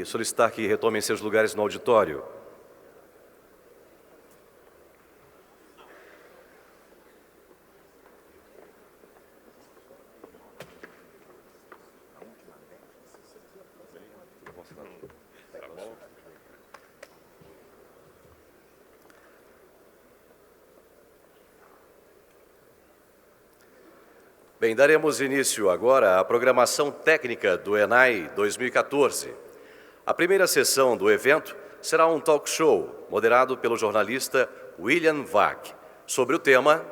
solicitar que retomem seus lugares no auditório. Bem, daremos início agora à programação técnica do ENAI 2014. A primeira sessão do evento será um talk show moderado pelo jornalista William Vac, sobre o tema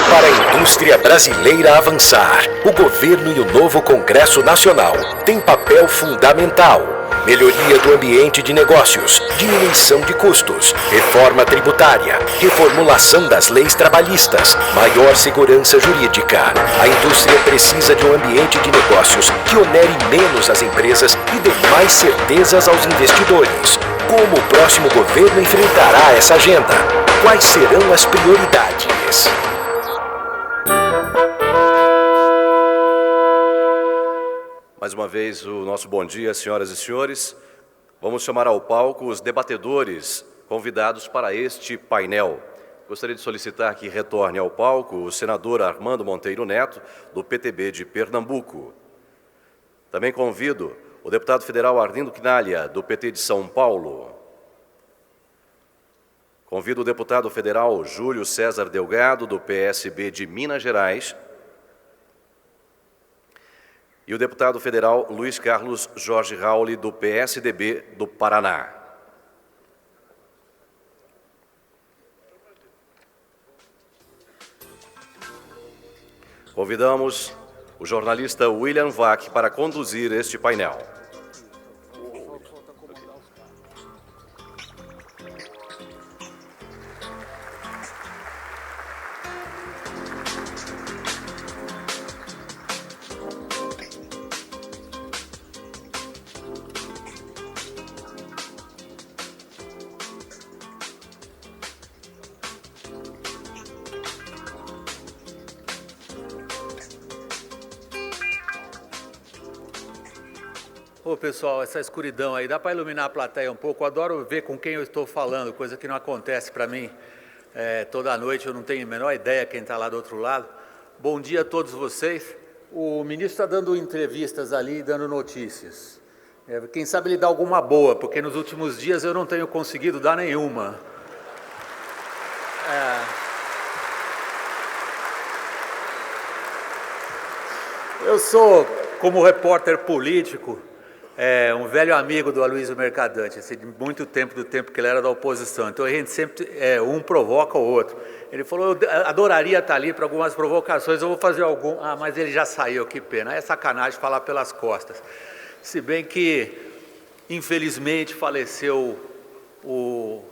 Para a indústria brasileira avançar, o governo e o novo Congresso Nacional têm papel fundamental. Melhoria do ambiente de negócios, diminuição de custos, reforma tributária, reformulação das leis trabalhistas, maior segurança jurídica. A indústria precisa de um ambiente de negócios que onere menos as empresas e dê mais certezas aos investidores. Como o próximo governo enfrentará essa agenda? Quais serão as prioridades? Mais uma vez, o nosso bom dia, senhoras e senhores. Vamos chamar ao palco os debatedores convidados para este painel. Gostaria de solicitar que retorne ao palco o senador Armando Monteiro Neto, do PTB de Pernambuco. Também convido o deputado federal Arlindo Quinalha, do PT de São Paulo. Convido o deputado federal Júlio César Delgado, do PSB de Minas Gerais. E o deputado federal Luiz Carlos Jorge Rauli, do PSDB do Paraná. Convidamos o jornalista William Vac para conduzir este painel. Ô pessoal, essa escuridão aí, dá para iluminar a plateia um pouco? Eu adoro ver com quem eu estou falando, coisa que não acontece para mim toda noite, eu não tenho a menor ideia quem está lá do outro lado. Bom dia a todos vocês. O ministro está dando entrevistas ali, dando notícias. Quem sabe ele dá alguma boa, porque nos últimos dias eu não tenho conseguido dar nenhuma. Eu sou, como repórter político, um velho amigo do Aloysio Mercadante, assim, de muito tempo, do tempo que ele era da oposição. Então a gente sempre, um provoca o outro. Ele falou, eu adoraria estar ali para algumas provocações, eu vou fazer algum... Ah, mas ele já saiu, que pena. É sacanagem falar pelas costas. Se bem que, infelizmente, faleceu o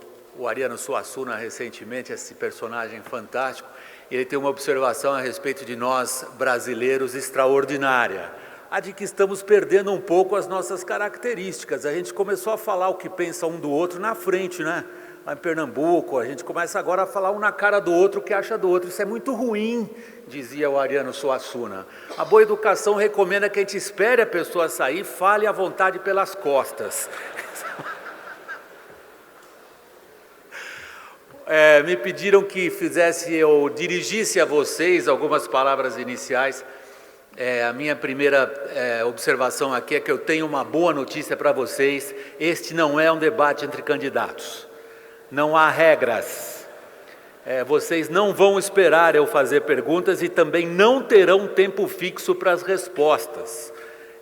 Ariano Suassuna recentemente, esse personagem fantástico. Ele tem uma observação a respeito de nós brasileiros extraordinária. A de que estamos perdendo um pouco as nossas características. A gente começou a falar o que pensa um do outro na frente, né? Lá em Pernambuco, a gente começa agora a falar um na cara do outro o que acha do outro. Isso é muito ruim, dizia o Ariano Suassuna. A boa educação recomenda que a gente espere a pessoa sair e fale à vontade pelas costas. Me pediram que eu dirigisse a vocês algumas palavras iniciais. A minha primeira observação aqui é que eu tenho uma boa notícia para vocês. Este não é um debate entre candidatos. Não há regras. Vocês não vão esperar eu fazer perguntas e também não terão tempo fixo para as respostas.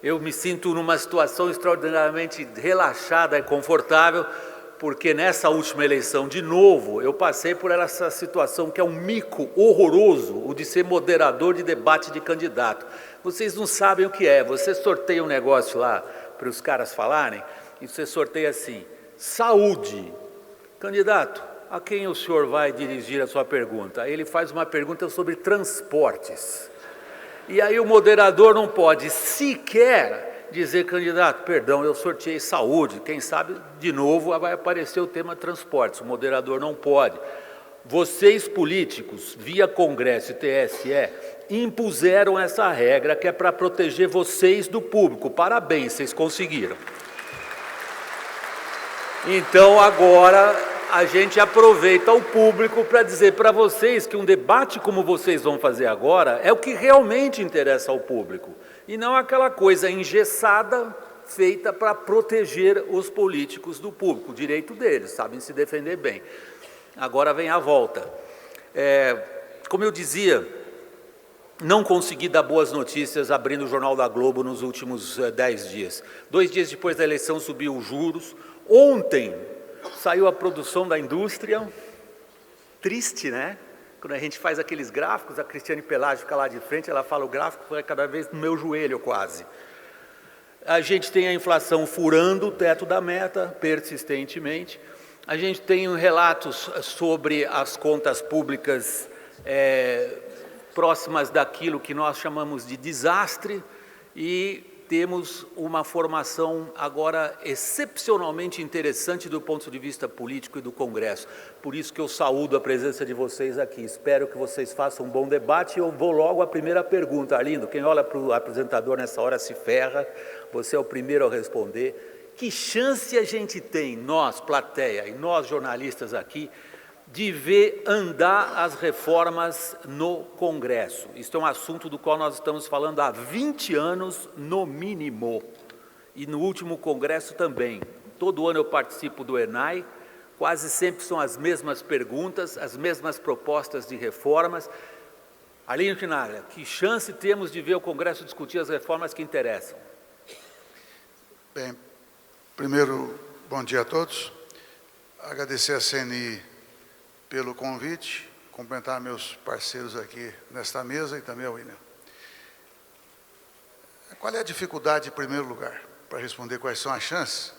Eu me sinto numa situação extraordinariamente relaxada e confortável, porque nessa última eleição, de novo, eu passei por essa situação que é um mico horroroso, o de ser moderador de debate de candidato. Vocês não sabem o que é, você sorteia um negócio lá para os caras falarem, e você sorteia assim, saúde. Candidato, a quem o senhor vai dirigir a sua pergunta? Aí ele faz uma pergunta sobre transportes. E aí o moderador não pode sequer dizer, candidato, perdão, eu sorteei saúde, quem sabe, de novo, vai aparecer o tema transportes, o moderador não pode. Vocês políticos, via Congresso e TSE, impuseram essa regra que é para proteger vocês do público. Parabéns, vocês conseguiram. Então agora a gente aproveita o público para dizer para vocês que um debate como vocês vão fazer agora é o que realmente interessa ao público, e não aquela coisa engessada feita para proteger os políticos do público. O direito deles, sabem se defender bem. Agora vem a volta. Como eu dizia, não consegui dar boas notícias abrindo o Jornal da Globo nos últimos 10 dias. 2 dias depois da eleição subiu os juros. Ontem saiu a produção da indústria. Triste, né? Quando a gente faz aqueles gráficos, a Cristiane Pelágio fica lá de frente, ela fala: o gráfico foi cada vez no meu joelho quase. A gente tem a inflação furando o teto da meta persistentemente. A gente tem relatos sobre as contas públicas próximas daquilo que nós chamamos de desastre, e temos uma formação agora excepcionalmente interessante do ponto de vista político e do Congresso. Por isso que eu saúdo a presença de vocês aqui. Espero que vocês façam um bom debate. Eu vou logo à primeira pergunta. Arlindo, quem olha para o apresentador nessa hora se ferra. Você é o primeiro a responder. Que chance a gente tem, nós, plateia, e nós, jornalistas aqui, de ver andar as reformas no Congresso? Isto é um assunto do qual nós estamos falando há 20 anos, no mínimo. E no último Congresso também. Todo ano eu participo do ENAI, quase sempre são as mesmas perguntas, as mesmas propostas de reformas. Arlindo Chinaglia, que chance temos de ver o Congresso discutir as reformas que interessam? Bem, primeiro, bom dia a todos. Agradecer a CNI pelo convite, cumprimentar meus parceiros aqui nesta mesa e também ao William. Qual é a dificuldade, em primeiro lugar, para responder quais são as chances?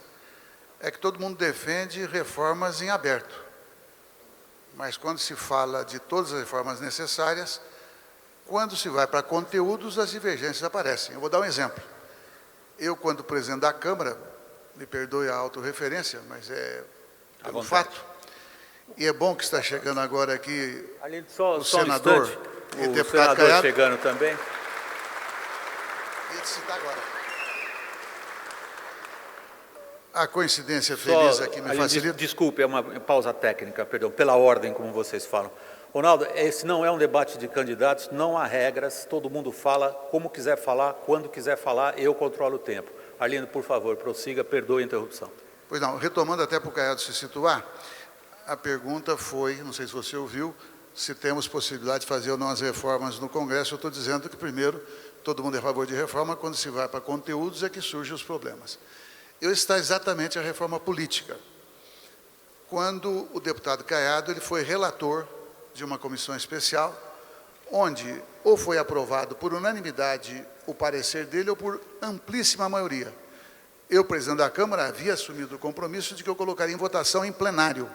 É que todo mundo defende reformas em aberto. Mas quando se fala de todas as reformas necessárias, quando se vai para conteúdos, as divergências aparecem. Eu vou dar um exemplo. Eu, quando presidente da Câmara, me perdoe a autorreferência, mas é um fato, e é bom que está chegando agora aqui o senador e o deputado senador Caiado. Chegando também. Ia te citar agora. A coincidência feliz aqui me facilita. Desculpe, é uma pausa técnica, perdão, pela ordem como vocês falam. Ronaldo, esse não é um debate de candidatos, não há regras, todo mundo fala como quiser falar, quando quiser falar, eu controlo o tempo. Arlindo, por favor, prossiga, perdoe a interrupção. Pois não, retomando até para o Caiado se situar, a pergunta foi, não sei se você ouviu, se temos possibilidade de fazer ou não as reformas no Congresso. Eu estou dizendo que, primeiro, todo mundo é a favor de reforma, quando se vai para conteúdos é que surgem os problemas. Está exatamente a reforma política. Quando o deputado Caiado ele foi relator de uma comissão especial, onde ou foi aprovado por unanimidade o parecer dele ou por amplíssima maioria. Eu, presidente da Câmara, havia assumido o compromisso de que eu colocaria em votação em plenário.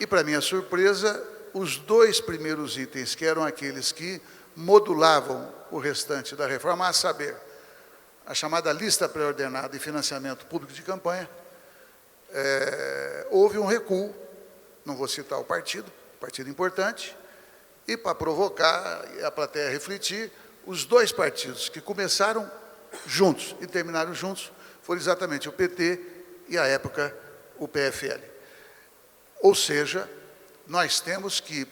E, para minha surpresa, os 2 primeiros itens, que eram aqueles que modulavam o restante da reforma, a saber, a chamada lista pré-ordenada e financiamento público de campanha, houve um recuo, não vou citar o partido importante, e para provocar a plateia a refletir, os 2 partidos que começaram juntos e terminaram juntos foram exatamente o PT e, à época, o PFL. Ou seja, nós temos que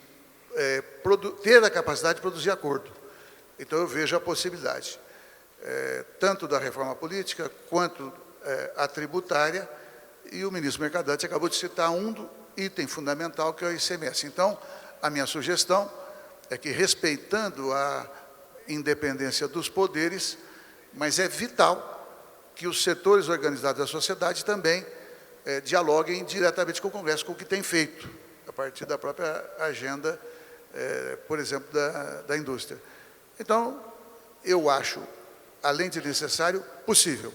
ter a capacidade de produzir acordo. Então, eu vejo a possibilidade, tanto da reforma política quanto a tributária, e o ministro Mercadante acabou de citar um item fundamental, que é o ICMS. Então, a minha sugestão é que, respeitando a independência dos poderes, mas é vital que os setores organizados da sociedade também dialoguem diretamente com o Congresso, com o que tem feito, a partir da própria agenda, por exemplo, da indústria. Então, eu acho, além de necessário, possível.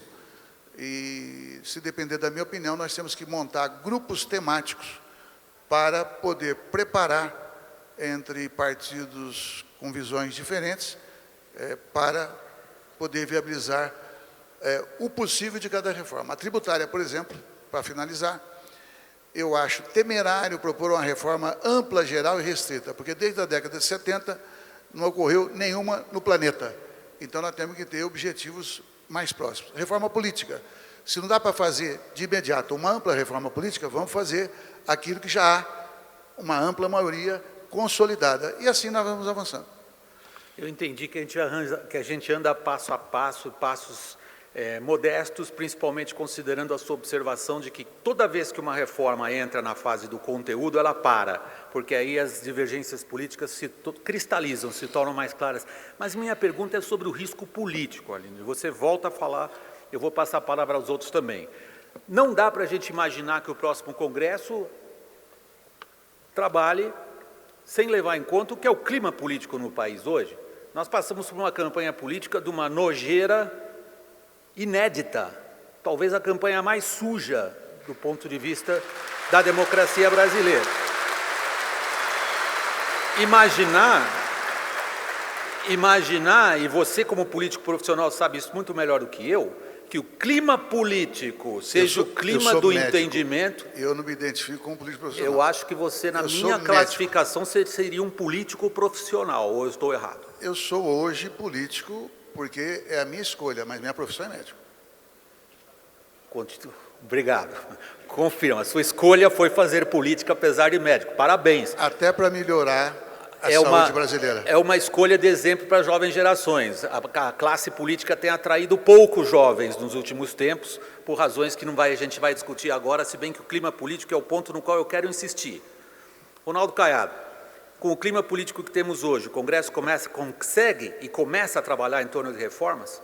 E, se depender da minha opinião, nós temos que montar grupos temáticos para poder preparar entre partidos com visões diferentes, para poder viabilizar o possível de cada reforma. A tributária, por exemplo, para finalizar, eu acho temerário propor uma reforma ampla, geral e restrita, porque desde a década de 70 não ocorreu nenhuma no planeta. Então, nós temos que ter objetivos mais próximos. Reforma política. Se não dá para fazer de imediato uma ampla reforma política, vamos fazer aquilo que já há uma ampla maioria consolidada. E assim nós vamos avançando. Eu entendi que a gente anda passo a passo, passos modestos, principalmente considerando a sua observação de que toda vez que uma reforma entra na fase do conteúdo, ela para, porque aí as divergências políticas se cristalizam, se tornam mais claras. Mas minha pergunta é sobre o risco político, Aline. Você volta a falar, eu vou passar a palavra aos outros também. Não dá para a gente imaginar que o próximo Congresso trabalhe sem levar em conta o que é o clima político no país hoje. Nós passamos por uma campanha política de uma nojeira inédita, talvez a campanha mais suja do ponto de vista da democracia brasileira. Imaginar, e você como político profissional sabe isso muito melhor do que eu, que o clima político seja o clima do entendimento. Eu não me identifico como político profissional. Eu acho que você, na minha classificação, você seria um político profissional, ou eu estou errado? Eu sou hoje político porque é a minha escolha, mas minha profissão é médico. Obrigado. Confirma, a sua escolha foi fazer política apesar de médico. Parabéns. Até para melhorar a saúde brasileira. É uma escolha de exemplo para jovens gerações. A classe política tem atraído poucos jovens nos últimos tempos, por razões que a gente vai discutir agora, se bem que o clima político é o ponto no qual eu quero insistir. Ronaldo Caiado, com o clima político que temos hoje, o Congresso consegue e começa a trabalhar em torno de reformas?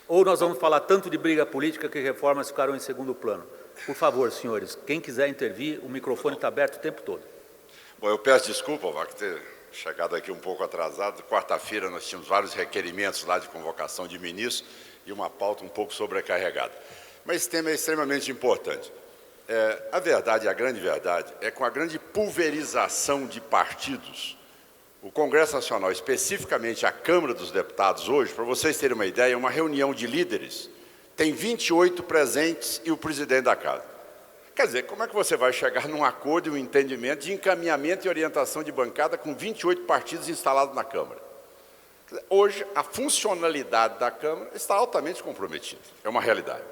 Ou nós vamos falar tanto de briga política que reformas ficarão em segundo plano? Por favor, senhores, quem quiser intervir, o microfone está aberto o tempo todo. Bom, eu peço desculpa, Wagner, ter chegado aqui um pouco atrasado. Quarta-feira nós tínhamos vários requerimentos lá de convocação de ministros e uma pauta um pouco sobrecarregada. Mas esse tema é extremamente importante. A verdade, a grande verdade, é com a grande pulverização de partidos, o Congresso Nacional, especificamente a Câmara dos Deputados hoje, para vocês terem uma ideia, uma reunião de líderes, tem 28 presentes e o presidente da casa. Quer dizer, como é que você vai chegar num acordo e um entendimento de encaminhamento e orientação de bancada com 28 partidos instalados na Câmara? Hoje, a funcionalidade da Câmara está altamente comprometida, é uma realidade.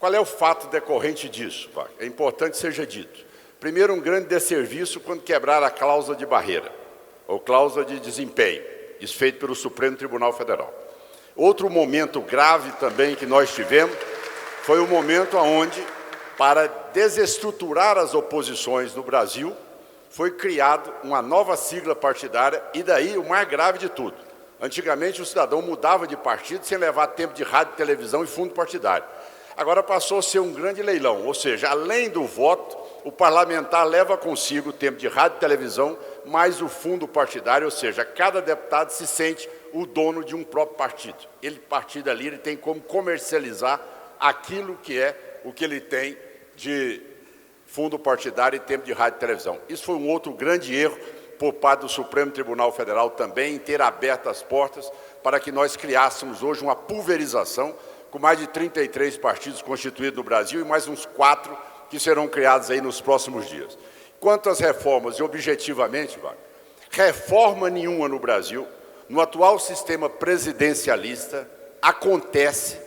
Qual é o fato decorrente disso, Wagner? É importante que seja dito. Primeiro, um grande desserviço quando quebrar a cláusula de barreira, ou cláusula de desempenho, isso feito pelo Supremo Tribunal Federal. Outro momento grave também que nós tivemos foi o momento onde, para desestruturar as oposições no Brasil, foi criada uma nova sigla partidária e daí o mais grave de tudo. Antigamente o cidadão mudava de partido sem levar tempo de rádio, televisão e fundo partidário. Agora passou a ser um grande leilão, ou seja, além do voto, o parlamentar leva consigo o tempo de rádio e televisão, mais o fundo partidário, ou seja, cada deputado se sente o dono de um próprio partido. Ele, a partir dali, ele tem como comercializar aquilo que é o que ele tem de fundo partidário e tempo de rádio e televisão. Isso foi um outro grande erro por parte do Supremo Tribunal Federal também, em ter aberto as portas para que nós criássemos hoje uma pulverização com mais de 33 partidos constituídos no Brasil e mais uns 4 que serão criados aí nos próximos dias. Quanto às reformas, e objetivamente, Wagner, reforma nenhuma no Brasil, no atual sistema presidencialista, acontece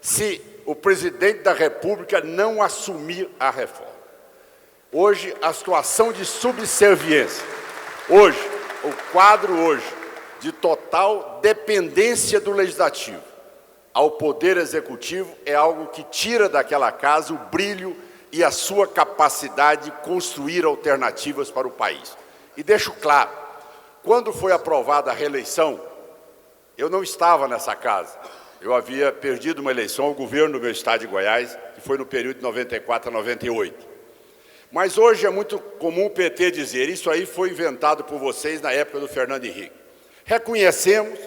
se o presidente da República não assumir a reforma. Hoje, a situação de subserviência, o quadro de total dependência do Legislativo ao Poder Executivo é algo que tira daquela casa o brilho e a sua capacidade de construir alternativas para o país. E deixo claro, quando foi aprovada a reeleição, eu não estava nessa casa. Eu havia perdido uma eleição ao governo do meu estado de Goiás, que foi no período de 94 a 98. Mas hoje é muito comum o PT dizer, isso aí foi inventado por vocês na época do Fernando Henrique. Reconhecemos,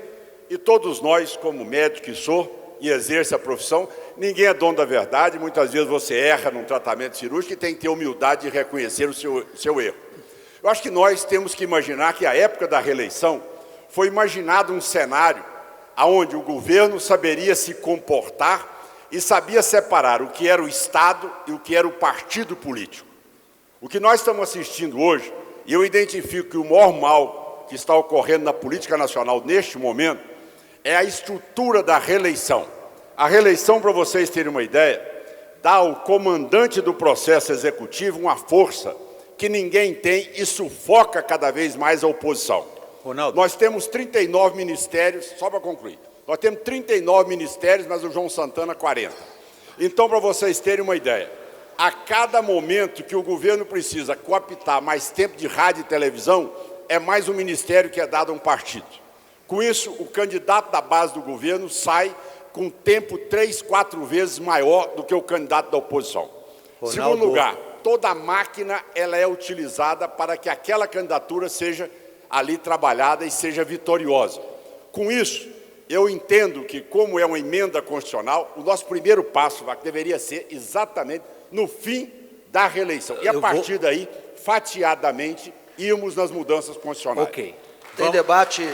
e todos nós, como médico que sou, e exerce a profissão, ninguém é dono da verdade, muitas vezes você erra num tratamento cirúrgico e tem que ter humildade de reconhecer o seu erro. Eu acho que nós temos que imaginar que a época da reeleição foi imaginado um cenário onde o governo saberia se comportar e sabia separar o que era o Estado e o que era o partido político. O que nós estamos assistindo hoje, e eu identifico que o maior mal que está ocorrendo na política nacional neste momento, é a estrutura da reeleição. A reeleição, para vocês terem uma ideia, dá ao comandante do processo executivo uma força que ninguém tem e sufoca cada vez mais a oposição. Ronaldo. Nós temos 39 ministérios, só para concluir, nós temos 39 ministérios, mas o João Santana 40. Então, para vocês terem uma ideia, a cada momento que o governo precisa cooptar mais tempo de rádio e televisão, é mais um ministério que é dado a um partido. Com isso, o candidato da base do governo sai com tempo 3, 4 vezes maior do que o candidato da oposição. Ronaldo. Segundo lugar, toda a máquina ela é utilizada para que aquela candidatura seja ali trabalhada e seja vitoriosa. Com isso, eu entendo que, como é uma emenda constitucional, o nosso primeiro passo deveria ser exatamente no fim da reeleição. E a partir daí, fatiadamente, irmos nas mudanças constitucionais. Ok. Tem debate,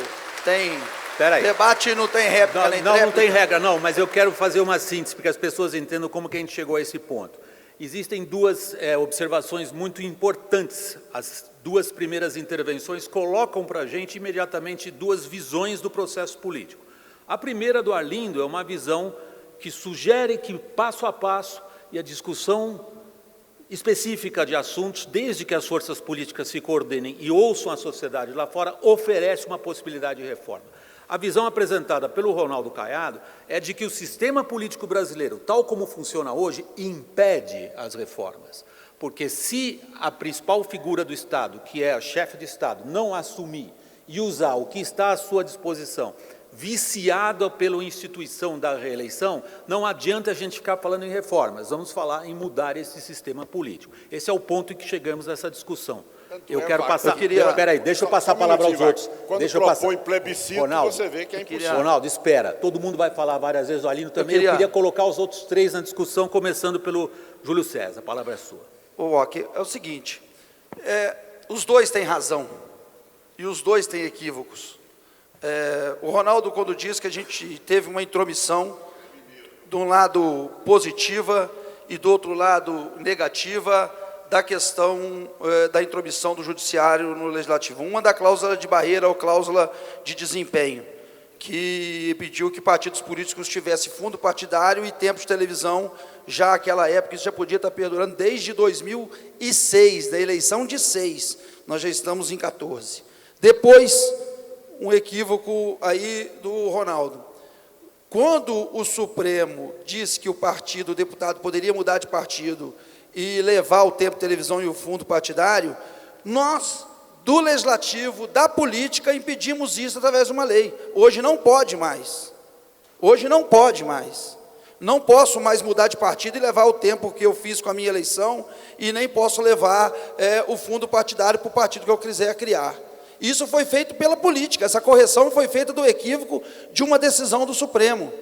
tem... Peraí. Debate não tem réplica nem Não tem regra, não, mas eu quero fazer uma síntese, para que as pessoas entendam como que a gente chegou a esse ponto. Existem duas observações muito importantes. As duas primeiras intervenções colocam para a gente imediatamente duas visões do processo político. A primeira do Arlindo é uma visão que sugere que, passo a passo, e a discussão específica de assuntos, desde que as forças políticas se coordenem e ouçam a sociedade lá fora, oferece uma possibilidade de reforma. A visão apresentada pelo Ronaldo Caiado é de que o sistema político brasileiro, tal como funciona hoje, impede as reformas. Porque se a principal figura do Estado, que é a chefe de Estado, não assumir e usar o que está à sua disposição, viciada pela instituição da reeleição, não adianta a gente ficar falando em reformas, vamos falar em mudar esse sistema político. Esse é o ponto em que chegamos nessa discussão. Eu quero passar... Espera aí, deixa eu passar a palavra aos outros. Quando deixa eu passar. propõe plebiscito, Ronaldo, você vê que é impossível. Ronaldo, espera. Todo mundo vai falar várias vezes, o Alino também. Eu queria colocar os outros três na discussão, começando pelo Júlio César. A palavra é sua. Ô, Ock, é o seguinte, os dois têm razão e os dois têm equívocos. O Ronaldo, quando diz que a gente teve uma intromissão, de um lado positiva e do outro lado negativa, da questão da intromissão do judiciário no legislativo. Uma da cláusula de barreira ou cláusula de desempenho, que pediu que partidos políticos tivessem fundo partidário e tempo de televisão, já naquela época, isso já podia estar perdurando desde 2006, da eleição de 6, nós já estamos em 14. Depois, um equívoco aí do Ronaldo. Quando o Supremo disse que o partido, o deputado, poderia mudar de partido e levar o tempo de televisão e o fundo partidário, nós, do legislativo, da política, impedimos isso através de uma lei. Hoje não pode mais. Hoje não pode mais. Não posso mais mudar de partido e levar o tempo que eu fiz com a minha eleição e nem posso levar o fundo partidário para o partido que eu quiser criar. Isso foi feito pela política, essa correção foi feita do equívoco de uma decisão do Supremo.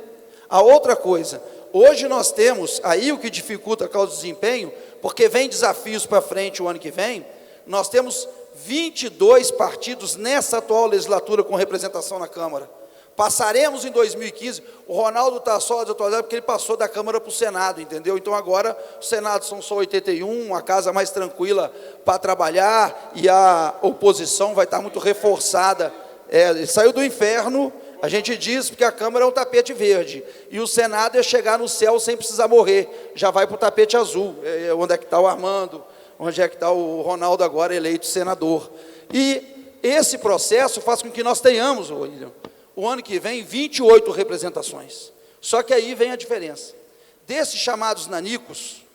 A outra coisa, hoje nós temos, aí o que dificulta a causa do desempenho, porque vem desafios para frente o ano que vem, nós temos 22 partidos nessa atual legislatura com representação na Câmara. Passaremos em 2015, o Ronaldo está só desatualizado porque ele passou da Câmara para o Senado, entendeu? Então agora o Senado são só 81, a casa mais tranquila para trabalhar e a oposição vai estar muito reforçada. Ele saiu do inferno, a gente diz porque a Câmara é um tapete verde e o Senado é chegar no céu sem precisar morrer, já vai para o tapete azul, onde é que está o Armando, onde é que está o Ronaldo agora eleito senador. E esse processo faz com que nós tenhamos, William, o ano que vem, 28 representações. Só que aí vem a diferença. Desses chamados nanicos,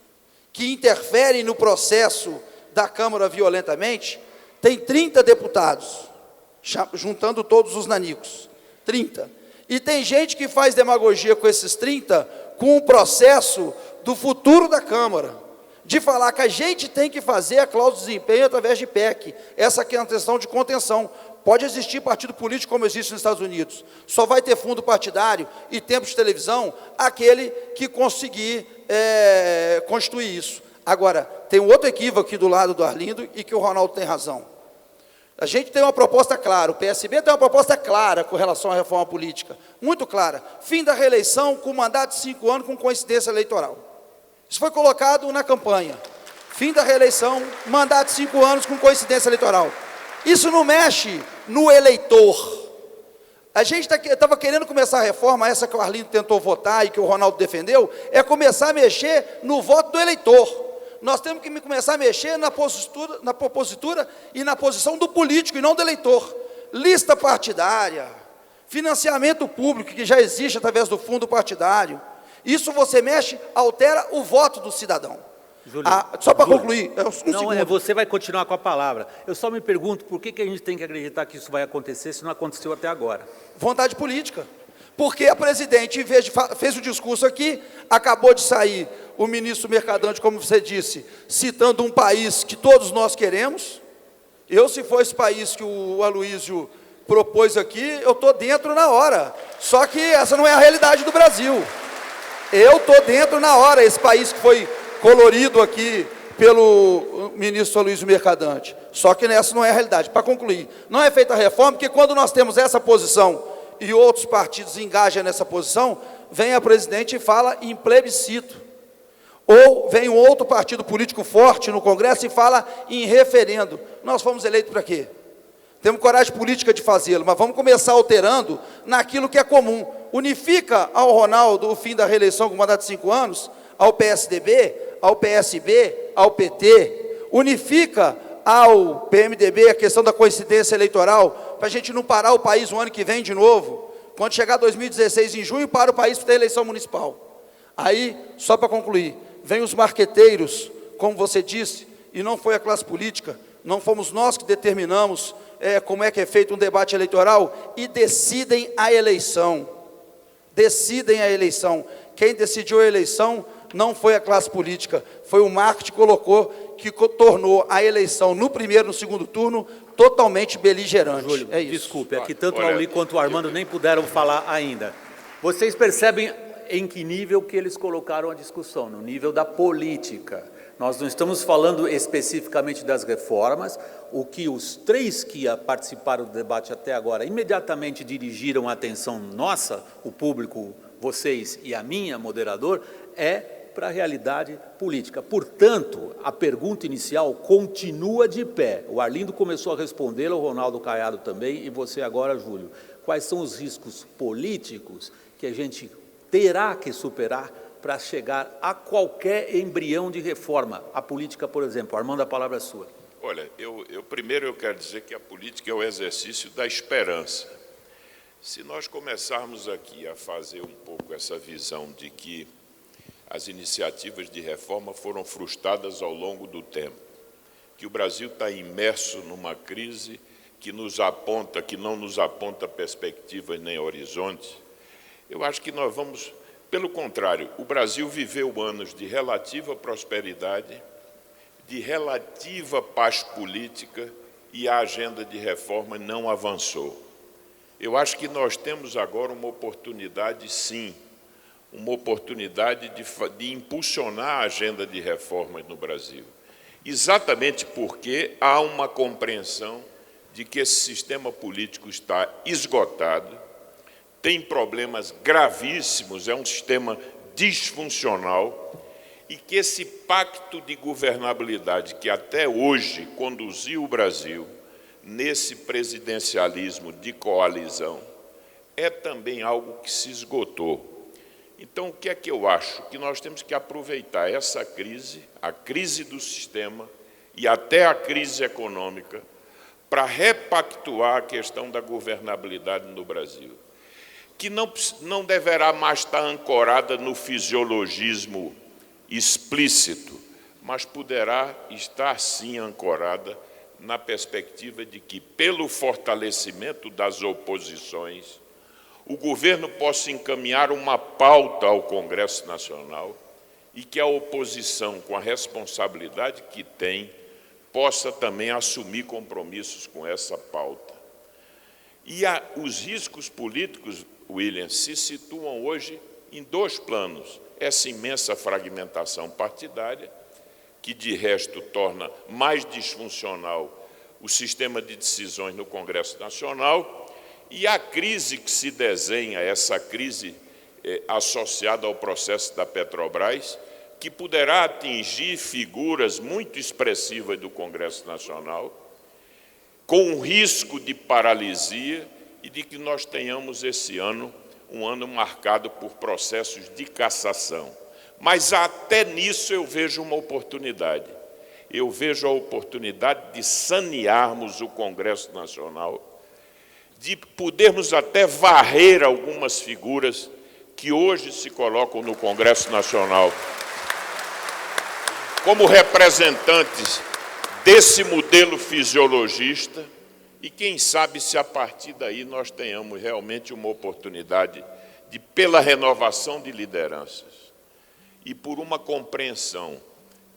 que interferem no processo da Câmara violentamente, tem 30 deputados, juntando todos os nanicos. 30. E tem gente que faz demagogia com esses 30, com o processo do futuro da Câmara, de falar que a gente tem que fazer a cláusula de desempenho através de PEC, essa aqui é uma questão de contenção. Pode existir partido político como existe nos Estados Unidos, só vai ter fundo partidário e tempo de televisão aquele que conseguir constituir isso. Agora, tem um outro equívoco aqui do lado do Arlindo e que o Ronaldo tem razão. A gente tem uma proposta clara, o PSB tem uma proposta clara com relação à reforma política, muito clara. Fim da reeleição com mandato de 5 anos com coincidência eleitoral. Isso foi colocado na campanha. Fim da reeleição, mandato de 5 anos com coincidência eleitoral. Isso não mexe no eleitor. A gente estava querendo começar a reforma, essa que o Arlindo tentou votar e que o Ronaldo defendeu, é começar a mexer no voto do eleitor. Nós temos que começar a mexer na propositura e na posição do político e não do eleitor. Lista partidária, financiamento público que já existe através do fundo partidário. Isso você mexe, altera o voto do cidadão. Júlio, só para concluir, você vai continuar com a palavra. Eu só me pergunto por que a gente tem que acreditar que isso vai acontecer se não aconteceu até agora. Vontade política. Porque a presidente, em vez de fez o discurso aqui, acabou de sair o ministro Mercadante, como você disse, citando um país que todos nós queremos. Eu, se for esse país que o Aloysio propôs aqui, eu estou dentro na hora. Só que essa não é a realidade do Brasil. Eu estou dentro na hora, esse país que foi colorido aqui pelo ministro Aloysio Mercadante. Só que essa não é a realidade. Para concluir, não é feita a reforma, porque quando nós temos essa posição e outros partidos engajam nessa posição, vem a presidente e fala em plebiscito. Ou vem um outro partido político forte no Congresso e fala em referendo. Nós fomos eleitos para quê? Temos coragem política de fazê-lo, mas vamos começar alterando naquilo que é comum. Unifica ao Ronaldo o fim da reeleição com mandato de 5 anos, ao PSDB, ao PSB, ao PT, unifica ao PMDB a questão da coincidência eleitoral, para a gente não parar o país o ano que vem de novo. Quando chegar 2016, em junho, para o país para ter eleição municipal. Aí, só para concluir, vem os marqueteiros, como você disse, e não foi a classe política, não fomos nós que determinamos como é que é feito um debate eleitoral, e decidem a eleição. Decidem a eleição. Quem decidiu a eleição não foi a classe política, foi o marketing que colocou, que tornou a eleição no primeiro e no segundo turno totalmente beligerante. Júlio, é isso. Desculpe, aqui tanto o Auli quanto o Armando nem puderam falar ainda. Vocês percebem em que nível que eles colocaram a discussão? No nível da política. Nós não estamos falando especificamente das reformas. O que os 3 que participaram do debate até agora imediatamente dirigiram a atenção nossa, o público, vocês e a minha, moderador, é para a realidade política. Portanto, a pergunta inicial continua de pé. O Arlindo começou a respondê-la, o Ronaldo Caiado também, e você agora, Júlio. Quais são os riscos políticos que a gente terá que superar para chegar a qualquer embrião de reforma? A política, por exemplo. Armando, a palavra é sua. Olha, primeiro eu quero dizer que a política é o exercício da esperança. Se nós começarmos aqui a fazer um pouco essa visão de que as iniciativas de reforma foram frustradas ao longo do tempo, que o Brasil está imerso numa crise que não nos aponta perspectivas nem horizontes, eu acho que nós vamos, pelo contrário, o Brasil viveu anos de relativa prosperidade, de relativa paz política, e a agenda de reforma não avançou. Eu acho que nós temos agora uma oportunidade, sim, uma oportunidade de impulsionar a agenda de reformas no Brasil. Exatamente porque há uma compreensão de que esse sistema político está esgotado, tem problemas gravíssimos, é um sistema disfuncional, e que esse pacto de governabilidade que até hoje conduziu o Brasil nesse presidencialismo de coalizão é também algo que se esgotou. Então, o que é que eu acho? Que nós temos que aproveitar essa crise, a crise do sistema e até a crise econômica, para repactuar a questão da governabilidade no Brasil, que não deverá mais estar ancorada no fisiologismo explícito, mas poderá estar, sim, ancorada na perspectiva de que, pelo fortalecimento das oposições, o governo possa encaminhar uma pauta ao Congresso Nacional e que a oposição, com a responsabilidade que tem, possa também assumir compromissos com essa pauta. E os riscos políticos, William, se situam hoje em 2 planos. Essa imensa fragmentação partidária, que de resto torna mais disfuncional o sistema de decisões no Congresso Nacional, e a crise que se desenha, essa crise associada ao processo da Petrobras, que poderá atingir figuras muito expressivas do Congresso Nacional, com o risco de paralisia e de que nós tenhamos esse ano um ano marcado por processos de cassação. Mas até nisso eu vejo uma oportunidade. Eu vejo a oportunidade de sanearmos o Congresso Nacional, de podermos até varrer algumas figuras que hoje se colocam no Congresso Nacional como representantes desse modelo fisiologista, e quem sabe se a partir daí nós tenhamos realmente uma oportunidade de, pela renovação de lideranças e por uma compreensão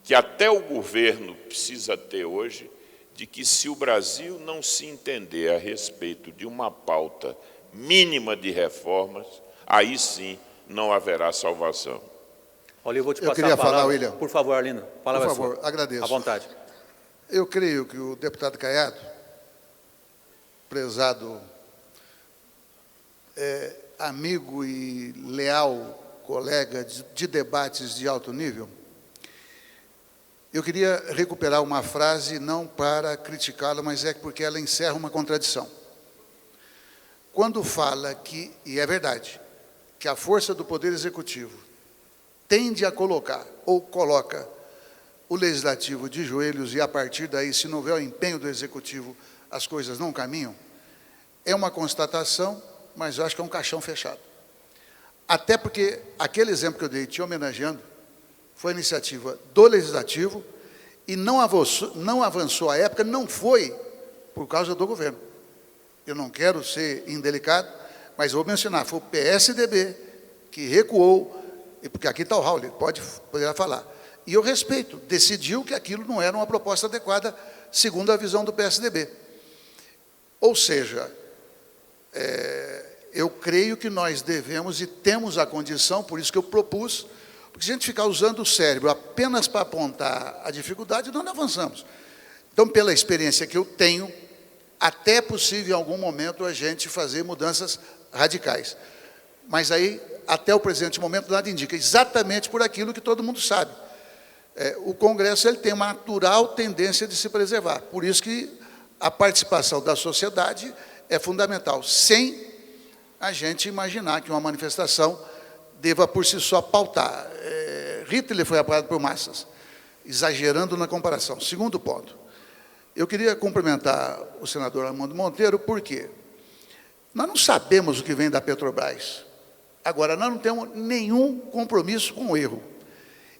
que até o governo precisa ter hoje, de que se o Brasil não se entender a respeito de uma pauta mínima de reformas, aí sim não haverá salvação. Olha, eu vou te Eu passar queria a palavra. falar, William. Por favor, Arlindo. Palavra Por favor, sua. agradeço. À vontade. Eu creio que o deputado Caiado, prezado amigo e leal colega de debates de alto nível, eu queria recuperar uma frase, não para criticá-la, mas é porque ela encerra uma contradição. Quando fala que, e é verdade, que a força do Poder Executivo tende a colocar, ou coloca, o Legislativo de joelhos e, a partir daí, se não houver o empenho do Executivo, as coisas não caminham, é uma constatação, mas eu acho que é um caixão fechado. Até porque aquele exemplo que eu dei, te homenageando, foi iniciativa do Legislativo e não avançou à época, não foi por causa do governo. Eu não quero ser indelicado, mas vou mencionar, foi o PSDB que recuou, porque aqui está o Raul, ele poderá falar. E eu respeito, decidiu que aquilo não era uma proposta adequada, segundo a visão do PSDB. Ou seja, eu creio que nós devemos e temos a condição, por isso que eu propus, porque se a gente ficar usando o cérebro apenas para apontar a dificuldade, nós não avançamos. Então, pela experiência que eu tenho, até é possível em algum momento a gente fazer mudanças radicais. Mas aí, até o presente momento, nada indica, exatamente por aquilo que todo mundo sabe. O Congresso ele tem uma natural tendência de se preservar, por isso que a participação da sociedade é fundamental, sem a gente imaginar que uma manifestação deva por si só pautar. Hitler foi apoiado por massas, exagerando na comparação. Segundo ponto, eu queria cumprimentar o senador Armando Monteiro, porque nós não sabemos o que vem da Petrobras. Agora, nós não temos nenhum compromisso com o erro.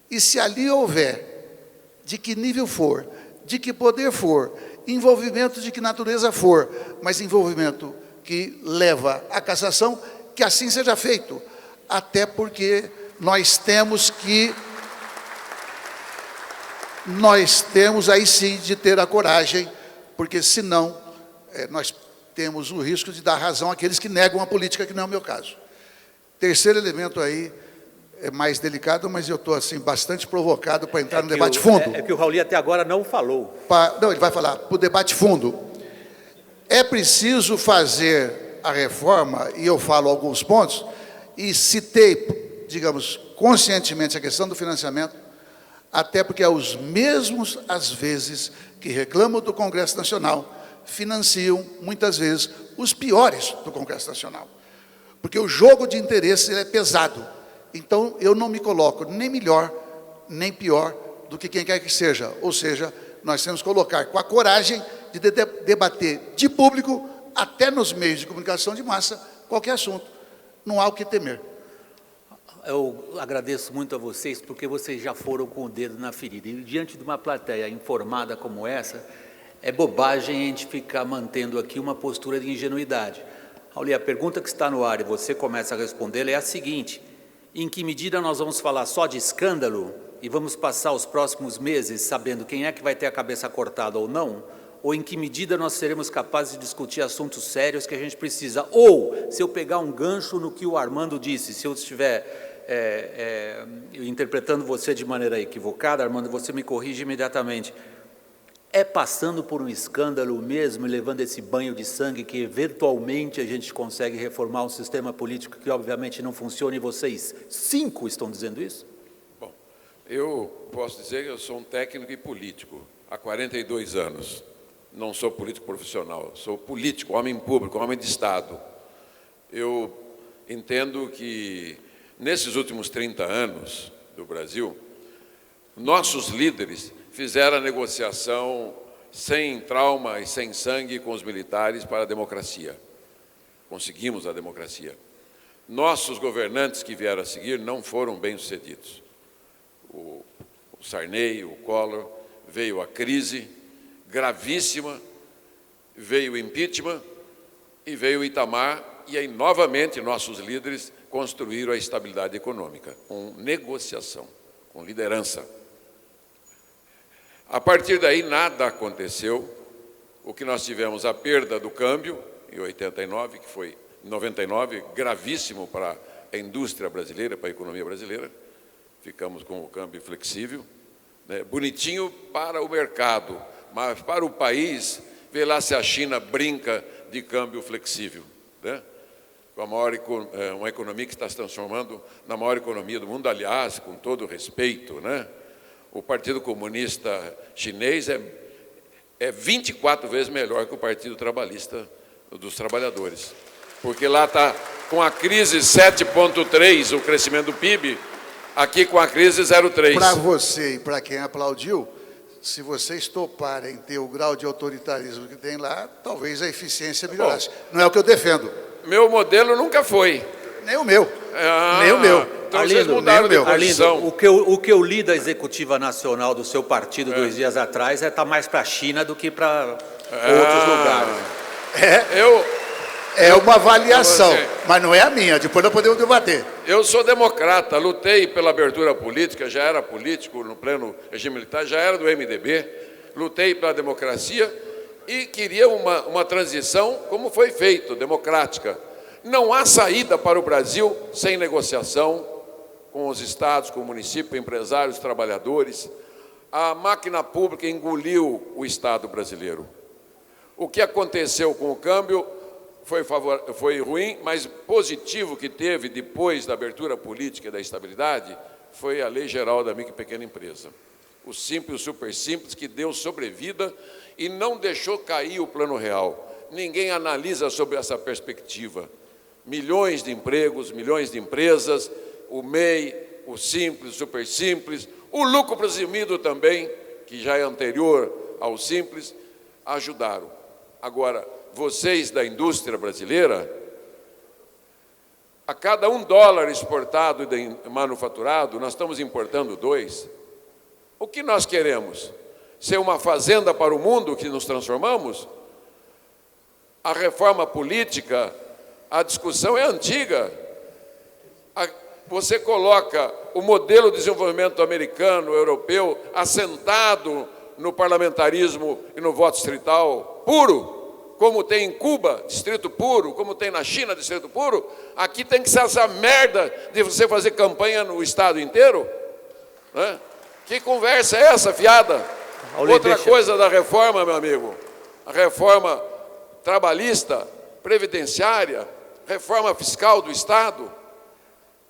E se ali houver, de que nível for, de que poder for, envolvimento de que natureza for, mas envolvimento que leva à cassação, que assim seja feito. Até porque nós temos aí sim de ter a coragem, porque senão nós temos o risco de dar razão àqueles que negam a política, que não é o meu caso. Terceiro elemento aí, é mais delicado, mas eu estou assim, bastante provocado para entrar no debate fundo. É que o Raul até agora não falou. Não, ele vai falar, para o debate fundo. É preciso fazer a reforma, e eu falo alguns pontos, e citei, digamos, conscientemente a questão do financiamento, até porque é os mesmos, às vezes, que reclamam do Congresso Nacional, financiam, muitas vezes, os piores do Congresso Nacional. Porque o jogo de interesses ele é pesado. Então, eu não me coloco nem melhor, nem pior do que quem quer que seja. Ou seja, nós temos que colocar com a coragem de debater de público, até nos meios de comunicação de massa, qualquer assunto. Não há o que temer. Eu agradeço muito a vocês, porque vocês já foram com o dedo na ferida. E diante de uma plateia informada como essa, é bobagem a gente ficar mantendo aqui uma postura de ingenuidade. Raul, a pergunta que está no ar e você começa a responder é a seguinte: em que medida nós vamos falar só de escândalo e vamos passar os próximos meses sabendo quem é que vai ter a cabeça cortada ou não? Ou em que medida nós seremos capazes de discutir assuntos sérios que a gente precisa? Ou, se eu pegar um gancho no que o Armando disse, se eu estiver interpretando você de maneira equivocada, Armando, você me corrige imediatamente. É passando por um escândalo mesmo e levando esse banho de sangue que eventualmente a gente consegue reformar um sistema político que obviamente não funciona, e vocês 5 estão dizendo isso? Bom, Eu posso dizer que eu sou um técnico e político há 42 anos. Não sou político profissional, sou político, homem público, homem de Estado. Eu entendo que, nesses últimos 30 anos do Brasil, nossos líderes fizeram a negociação sem trauma e sem sangue com os militares para a democracia. Conseguimos a democracia. Nossos governantes que vieram a seguir não foram bem-sucedidos. O Sarney, o Collor, veio a crise gravíssima, veio o impeachment e veio o Itamar, e aí novamente nossos líderes construíram a estabilidade econômica, com negociação, com liderança. A partir daí nada aconteceu. O que nós tivemos, a perda do câmbio em 89, que foi em 99, gravíssimo para a indústria brasileira, para a economia brasileira. Ficamos com o câmbio flexível, né? Bonitinho para o mercado, mas para o país, vê lá se a China brinca de câmbio flexível, né? Uma economia que está se transformando na maior economia do mundo, aliás, com todo o respeito, né? O Partido Comunista Chinês é 24 vezes melhor que o Partido Trabalhista dos Trabalhadores, porque lá está com a crise 7,3 o crescimento do PIB, aqui com a crise 0,3. Para você e para quem aplaudiu, se vocês toparem ter o grau de autoritarismo que tem lá, talvez a eficiência melhorasse. Não é o que eu defendo. Meu modelo nunca foi. Nem o meu. Nem o meu. Então vocês mudaram de posição. Arlindo, o que eu li da executiva nacional do seu partido 2 dias atrás é estar mais para a China do que para outros lugares. É uma avaliação, mas não é a minha. Depois nós podemos debater. Eu sou democrata, lutei pela abertura política, já era político no pleno regime militar, já era do MDB, lutei pela democracia e queria uma transição como foi feito, democrática. Não há saída para o Brasil sem negociação com os estados, com o município, empresários, trabalhadores. A máquina pública engoliu o Estado brasileiro. O que aconteceu com o câmbio foi ruim, mas positivo que teve depois da abertura política e da estabilidade foi a Lei Geral da Micro e Pequena Empresa. O simples, o super simples, que deu sobrevida e não deixou cair o Plano Real. Ninguém analisa sobre essa perspectiva. Milhões de empregos, milhões de empresas, o MEI, o simples, o super simples, o lucro presumido também, que já é anterior ao simples, ajudaram. Agora, vocês da indústria brasileira, a cada $1 exportado e manufaturado, nós estamos importando 2. O que nós queremos? Ser uma fazenda para o mundo que nos transformamos? A reforma política, a discussão é antiga. Você coloca o modelo de desenvolvimento americano, europeu, assentado no parlamentarismo e no voto distrital puro, como tem em Cuba, distrito puro, como tem na China, distrito puro. Aqui tem que ser essa merda de você fazer campanha no estado inteiro, né? Que conversa é essa, fiada? Outra coisa da reforma, meu amigo, a reforma trabalhista, previdenciária, reforma fiscal do Estado,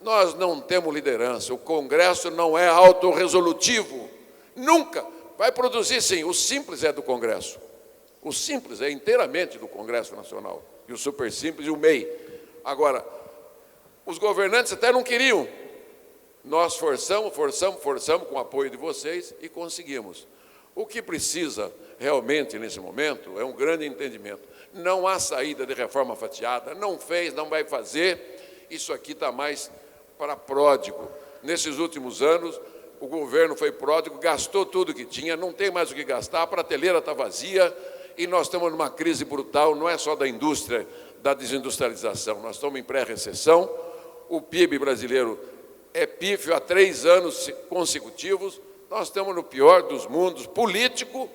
nós não temos liderança, o Congresso não é autorresolutivo, nunca. Vai produzir sim, o simples é do Congresso. O simples é inteiramente do Congresso Nacional, e o super simples e o MEI. Agora, os governantes até não queriam. Nós forçamos com o apoio de vocês e conseguimos. O que precisa realmente nesse momento é um grande entendimento. Não há saída de reforma fatiada, não fez, não vai fazer. Isso aqui está mais para pródigo. Nesses últimos anos, o governo foi pródigo, gastou tudo que tinha, não tem mais o que gastar, a prateleira está vazia e nós estamos numa crise brutal, não é só da indústria, da desindustrialização. Nós estamos em pré-recessão, o PIB brasileiro é pífio há 3 anos consecutivos, nós estamos no pior dos mundos, político,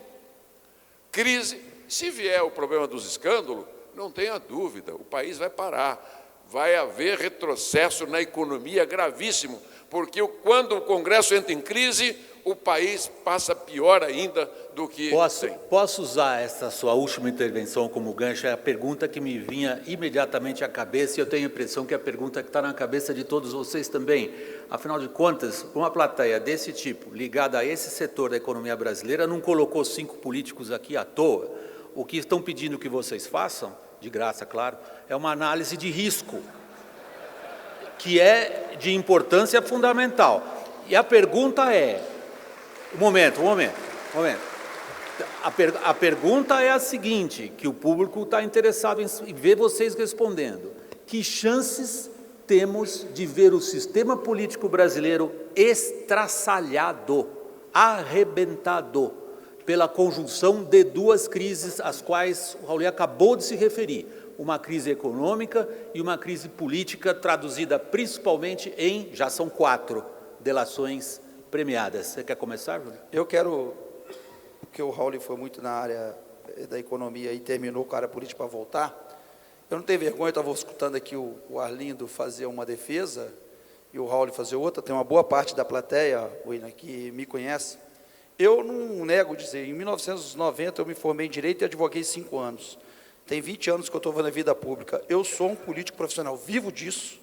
crise. Se vier o problema dos escândalos, não tenha dúvida, o país vai parar. Vai haver retrocesso na economia gravíssimo, porque quando o Congresso entra em crise, o país passa pior ainda do que tem. Posso usar essa sua última intervenção como gancho? É a pergunta que me vinha imediatamente à cabeça, e eu tenho a impressão que é a pergunta que está na cabeça de todos vocês também. Afinal de contas, uma plateia desse tipo, ligada a esse setor da economia brasileira, não colocou 5 políticos aqui à toa. O que estão pedindo que vocês façam, de graça, claro, é uma análise de risco, que é de importância fundamental. E a pergunta é... Um momento. A pergunta é a seguinte, que o público está interessado em ver vocês respondendo. Que chances temos de ver o sistema político brasileiro estraçalhado, arrebentado, pela conjunção de 2 crises, às quais o Raul acabou de se referir? Uma crise econômica e uma crise política, traduzida principalmente em, já são 4, delações premiadas. Você quer começar, Júlio? Eu quero, porque o Raul foi muito na área da economia e terminou com a área política para voltar. Eu não tenho vergonha, eu estava escutando aqui o Arlindo fazer uma defesa e o Raul fazer outra. Tem uma boa parte da plateia, William, que me conhece. Eu não nego dizer, em 1990 eu me formei em Direito e advoguei 5 anos. Tem 20 anos que eu estou na vida pública. Eu sou um político profissional, vivo disso.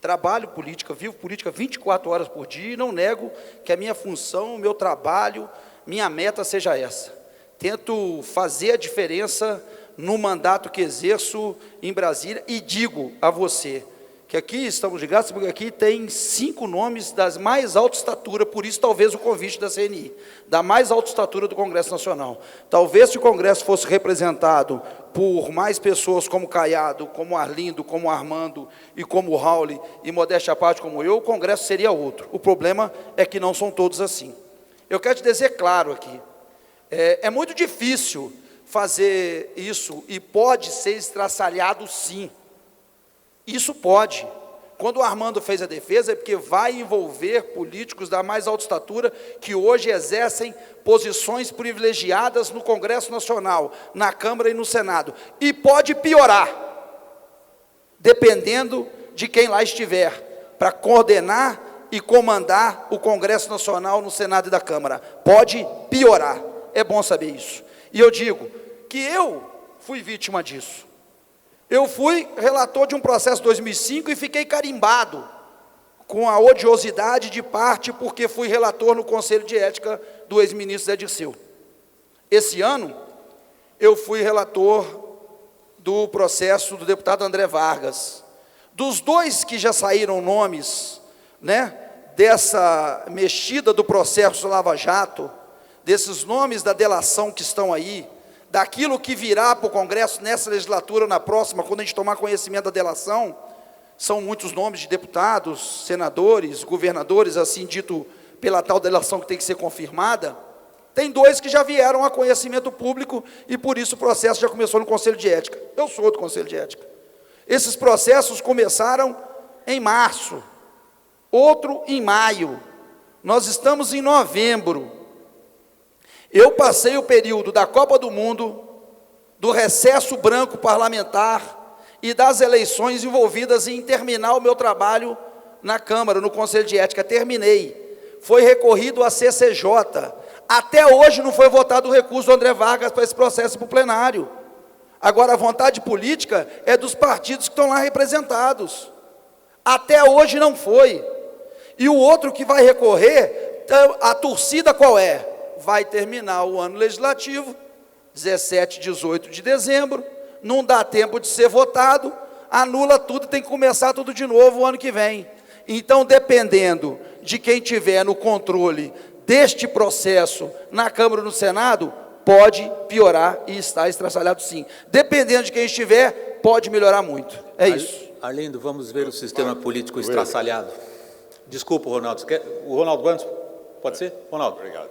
Trabalho política, vivo política 24 horas por dia e não nego que a minha função, o meu trabalho, minha meta seja essa. Tento fazer a diferença no mandato que exerço em Brasília e digo a você que aqui estamos ligados, porque aqui tem 5 nomes das mais alta estatura, por isso talvez o convite da CNI, da mais alta estatura do Congresso Nacional. Talvez se o Congresso fosse representado por mais pessoas como Caiado, como Arlindo, como Armando e como Raul, e modéstia à parte como eu, o Congresso seria outro. O problema é que não são todos assim. Eu quero te dizer claro aqui, é muito difícil fazer isso e pode ser estraçalhado sim. Isso pode. Quando o Armando fez a defesa, é porque vai envolver políticos da mais alta estatura que hoje exercem posições privilegiadas no Congresso Nacional, na Câmara e no Senado. E pode piorar, dependendo de quem lá estiver, para coordenar e comandar o Congresso Nacional no Senado e da Câmara. Pode piorar. É bom saber isso. E eu digo que eu fui vítima disso. Eu fui relator de um processo 2005 e fiquei carimbado com a odiosidade de parte porque fui relator no Conselho de Ética do ex-ministro Zé Dirceu. Esse ano, eu fui relator do processo do deputado André Vargas. Dos 2 que já saíram nomes, dessa mexida do processo Lava Jato, desses nomes da delação que estão aí, daquilo que virá para o Congresso nessa legislatura ou na próxima, quando a gente tomar conhecimento da delação, são muitos nomes de deputados, senadores, governadores, assim dito pela tal delação que tem que ser confirmada. Tem 2 que já vieram a conhecimento público e por isso o processo já começou no Conselho de Ética. Eu sou do Conselho de Ética. Esses processos começaram em março, outro em maio. Nós estamos em novembro. Eu passei o período da Copa do Mundo, do recesso branco parlamentar e das eleições envolvidas em terminar o meu trabalho na Câmara, no Conselho de Ética. Terminei. Foi recorrido à CCJ. Até hoje não foi votado o recurso do André Vargas para esse processo para o plenário. Agora, a vontade política é dos partidos que estão lá representados. Até hoje não foi. E o outro que vai recorrer, a torcida qual é? Vai terminar o ano legislativo, 17, 18 de dezembro, não dá tempo de ser votado, anula tudo e tem que começar tudo de novo o ano que vem. Então, dependendo de quem tiver no controle deste processo na Câmara e no Senado, pode piorar e está estraçalhado sim. Dependendo de quem estiver, pode melhorar muito. É isso. Arlindo, vamos ver o sistema político estraçalhado. Desculpa, Ronaldo. O Ronaldo Guantes, pode ser? Ronaldo. Obrigado.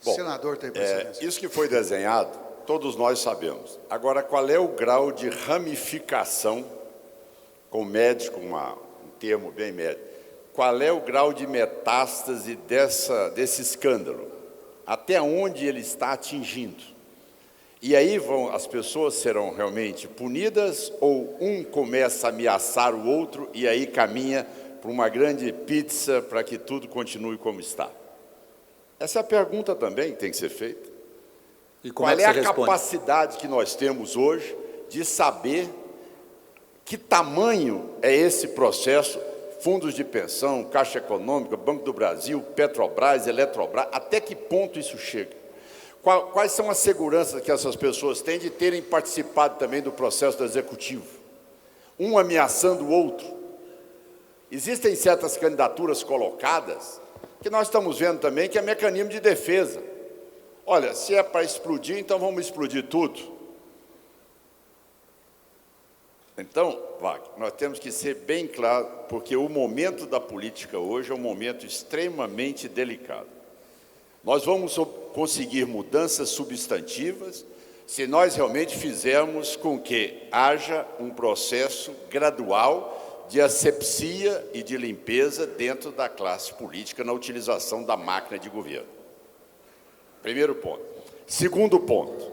Bom, senador tem precedência. Isso que foi desenhado, todos nós sabemos. Agora, qual é o grau de ramificação, com médico, um termo bem médico, qual é o grau de metástase desse escândalo? Até onde ele está atingindo? E aí as pessoas serão realmente punidas ou um começa a ameaçar o outro e aí caminha para uma grande pizza para que tudo continue como está? Essa é a pergunta também que tem que ser feita. E como Qual é que é você a responde? capacidade que nós temos hoje de saber que tamanho é esse processo, fundos de pensão, Caixa Econômica, Banco do Brasil, Petrobras, Eletrobras, até que ponto isso chega? Quais são as seguranças que essas pessoas têm de terem participado também do processo do Executivo? Um ameaçando o outro. Existem certas candidaturas colocadas que nós estamos vendo também que é mecanismo de defesa. Olha, se é para explodir, então vamos explodir tudo. Então, Wagner, nós temos que ser bem claros, porque o momento da política hoje é um momento extremamente delicado. Nós vamos conseguir mudanças substantivas se nós realmente fizermos com que haja um processo gradual de asepsia e de limpeza dentro da classe política na utilização da máquina de governo. Primeiro ponto. Segundo ponto,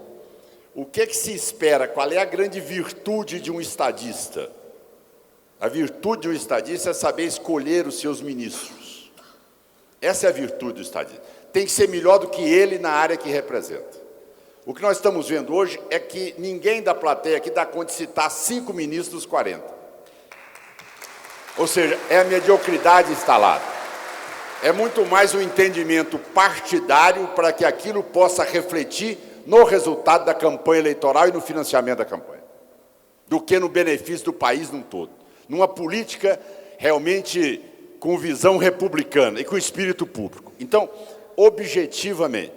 o que se espera? Qual é a grande virtude de um estadista? A virtude de um estadista é saber escolher os seus ministros. Essa é a virtude do estadista. Tem que ser melhor do que ele na área que representa. O que nós estamos vendo hoje é que ninguém da plateia aqui dá conta de citar 5 ministros dos 40. Ou seja, é a mediocridade instalada. É muito mais um entendimento partidário para que aquilo possa refletir no resultado da campanha eleitoral e no financiamento da campanha, do que no benefício do país num todo. Numa política realmente com visão republicana e com espírito público. Então, objetivamente,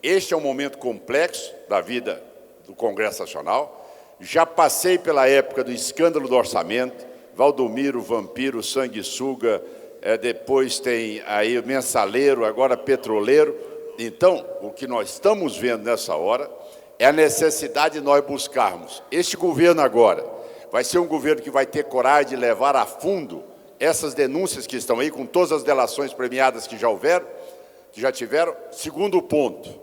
este é um momento complexo da vida do Congresso Nacional. Já passei pela época do escândalo do orçamento, Valdomiro, Vampiro, Sanguessuga, depois tem aí o Mensaleiro, agora Petroleiro. Então, o que nós estamos vendo nessa hora é a necessidade de nós buscarmos. Este governo agora vai ser um governo que vai ter coragem de levar a fundo essas denúncias que estão aí, com todas as delações premiadas que já houveram, que já tiveram. Segundo ponto,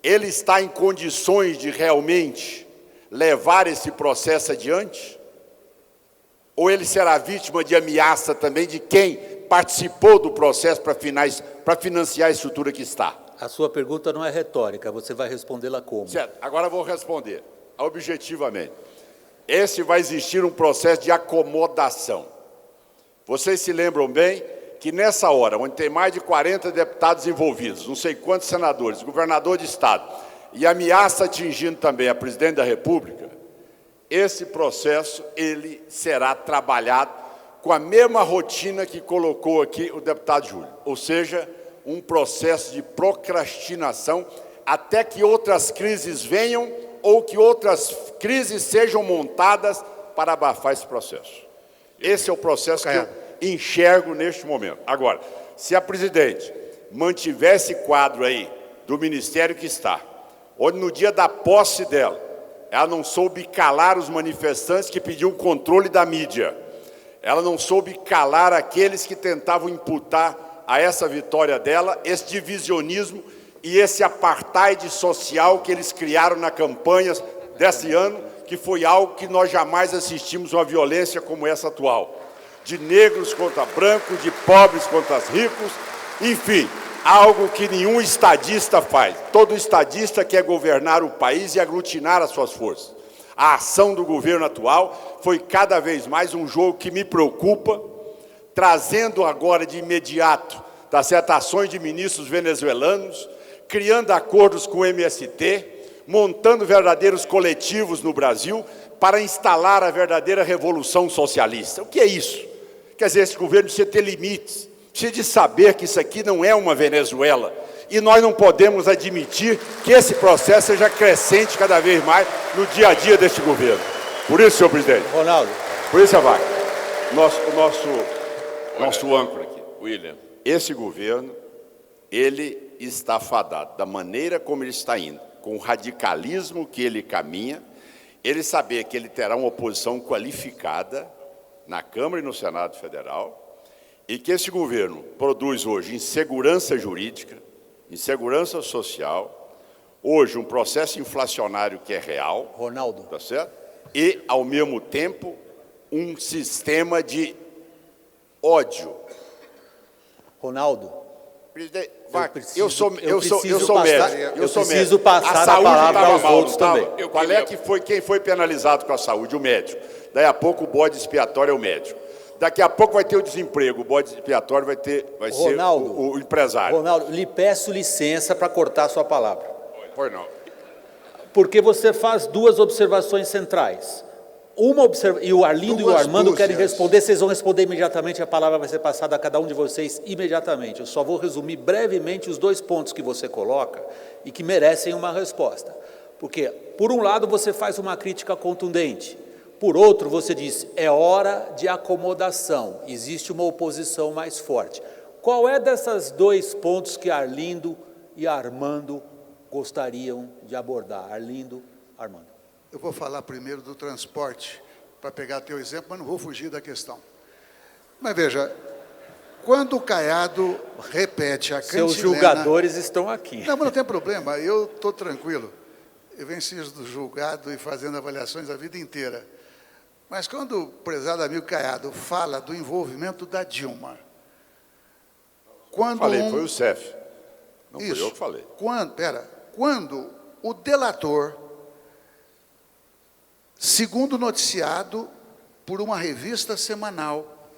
ele está em condições de realmente levar esse processo adiante? Ou ele será vítima de ameaça também de quem participou do processo para financiar a estrutura que está? A sua pergunta não é retórica, você vai respondê-la como? Certo, agora eu vou responder objetivamente. Esse vai existir um processo de acomodação. Vocês se lembram bem que nessa hora, onde tem mais de 40 deputados envolvidos, não sei quantos senadores, governador de estado, e ameaça atingindo também a presidente da República, esse processo ele será trabalhado com a mesma rotina que colocou aqui o deputado Júlio, ou seja, um processo de procrastinação até que outras crises venham ou que outras crises sejam montadas para abafar esse processo. Esse é o processo que eu enxergo neste momento. Agora, se a presidente mantiver esse quadro aí do ministério que está, onde no dia da posse dela, ela não soube calar os manifestantes que pediam controle da mídia, ela não soube calar aqueles que tentavam imputar a essa vitória dela esse divisionismo e esse apartheid social que eles criaram na campanha desse ano, que foi algo que nós jamais assistimos uma violência como essa atual. De negros contra brancos, de pobres contra ricos, enfim, algo que nenhum estadista faz. Todo estadista quer governar o país e aglutinar as suas forças. A ação do governo atual foi cada vez mais um jogo que me preocupa, trazendo agora de imediato das ações de ministros venezuelanos, criando acordos com o MST, montando verdadeiros coletivos no Brasil para instalar a verdadeira revolução socialista. O que é isso? Quer dizer, esse governo precisa ter limites, precisa de saber que isso aqui não é uma Venezuela, e nós não podemos admitir que esse processo seja crescente cada vez mais no dia a dia deste governo. Por isso, senhor presidente. Ronaldo. Por isso, Wagner, nosso âncora aqui. William. Esse governo, ele está fadado, da maneira como ele está indo, com o radicalismo que ele caminha, ele saber que ele terá uma oposição qualificada na Câmara e no Senado Federal, e que esse governo produz hoje insegurança jurídica, insegurança social, hoje um processo inflacionário que é real, Ronaldo, tá certo? E, ao mesmo tempo, um sistema de ódio. Ronaldo, Presidente, Eu sou preciso médico. Eu preciso passar a saúde palavra estava aos mal, outros não estava? também. Qual é que foi quem foi penalizado com a saúde? O médico. Daí a pouco o bode expiatório é o médico. Daqui a pouco vai ter o desemprego, o bode expiatório vai ser o empresário. Ronaldo, lhe peço licença para cortar a sua palavra. Pois não. Porque você faz duas observações centrais. E o Arlindo e o Armando querem responder, vocês vão responder imediatamente, a palavra vai ser passada a cada um de vocês imediatamente. Eu só vou resumir brevemente os 2 pontos que você coloca e que merecem uma resposta. Porque, por um lado, você faz uma crítica contundente. Por outro, você diz, é hora de acomodação, existe uma oposição mais forte. Qual é desses 2 pontos que Arlindo e Armando gostariam de abordar? Arlindo, Armando. Eu vou falar primeiro do transporte, para pegar teu exemplo, mas não vou fugir da questão. Mas veja, quando o Caiado repete a cantilena... Seus julgadores estão aqui. Não, mas não tem problema, eu estou tranquilo. Eu venho sido julgado e fazendo avaliações a vida inteira. Mas quando o prezado amigo Caiado fala do envolvimento da Dilma... Foi o CEF. Não fui eu que falei. Quando o delator... segundo noticiado por uma revista semanal,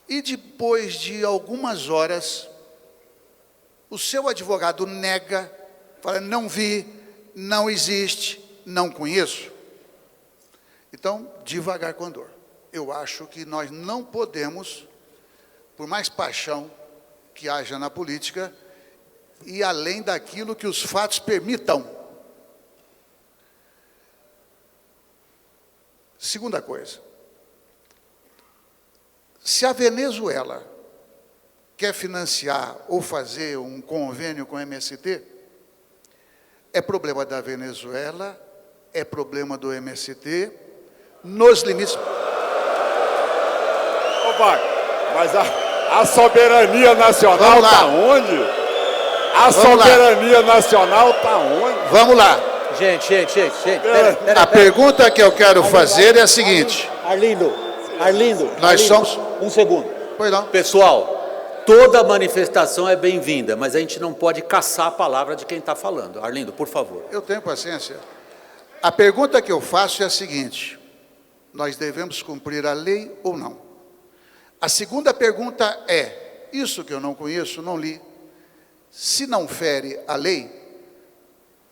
e depois de algumas horas, o seu advogado nega, fala, não vi, não existe, não conheço. Então, devagar com dor. Eu acho que nós não podemos, por mais paixão que haja na política, ir além daquilo que os fatos permitam. Segunda coisa, se a Venezuela quer financiar ou fazer um convênio com o MST, é problema da Venezuela, é problema do MST, nos limites... Ô, Wagner, mas a soberania nacional está onde? A soberania nacional está onde? Vamos lá. Gente. A pergunta que eu quero fazer é a seguinte. Arlindo, nós somos... Um segundo. Pois não. Pessoal, toda manifestação é bem-vinda, mas a gente não pode caçar a palavra de quem está falando. Arlindo, por favor. Eu tenho paciência. A pergunta que eu faço é a seguinte. Nós devemos cumprir a lei ou não? A segunda pergunta é, isso que eu não conheço, não li, se não fere a lei,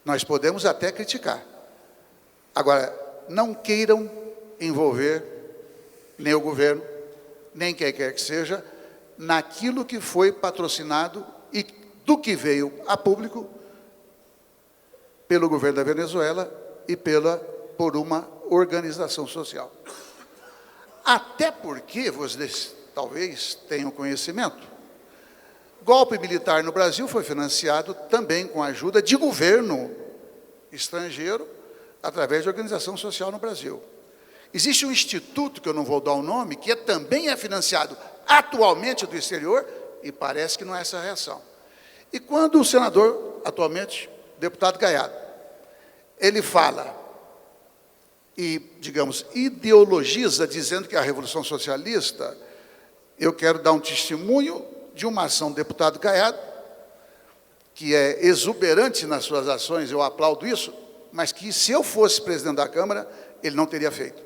nós podemos até criticar. Agora, não queiram envolver nem o governo, nem quem quer que seja, naquilo que foi patrocinado e do que veio a público pelo governo da Venezuela e por uma organização social. Até porque, vocês talvez tenham conhecimento, golpe militar no Brasil foi financiado também com a ajuda de governo estrangeiro, através de organização social no Brasil. Existe um instituto, que eu não vou dar o nome, que também é financiado atualmente do exterior, e parece que não é essa a reação. E quando o senador, atualmente, deputado Caiado, ele fala e, digamos, ideologiza, dizendo que a Revolução Socialista, eu quero dar um testemunho de uma ação do deputado Caiado, que é exuberante nas suas ações, eu aplaudo isso, mas que se eu fosse presidente da Câmara, ele não teria feito.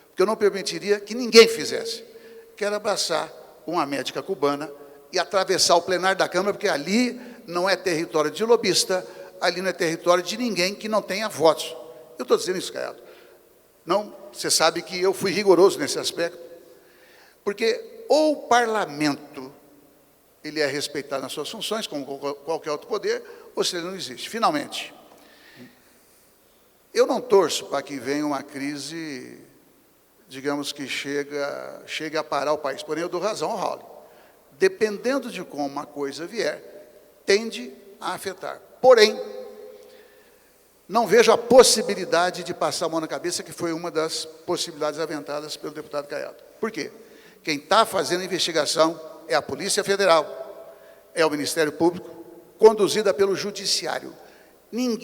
Porque eu não permitiria que ninguém fizesse. Quero abraçar uma médica cubana e atravessar o plenário da Câmara, porque ali não é território de lobista, ali não é território de ninguém que não tenha votos. Eu estou dizendo isso, Caiado. Não, você sabe que eu fui rigoroso nesse aspecto, porque ou o parlamento ele é respeitado nas suas funções, como qualquer outro poder, ou se ele não existe. Finalmente, eu não torço para que venha uma crise, digamos que chegue a parar o país, porém eu dou razão ao Raul. Dependendo de como uma coisa vier, tende a afetar. Porém, não vejo a possibilidade de passar a mão na cabeça, que foi uma das possibilidades aventadas pelo deputado Caiado. Por quê? Quem está fazendo a investigação é a Polícia Federal, é o Ministério Público, conduzida pelo Judiciário.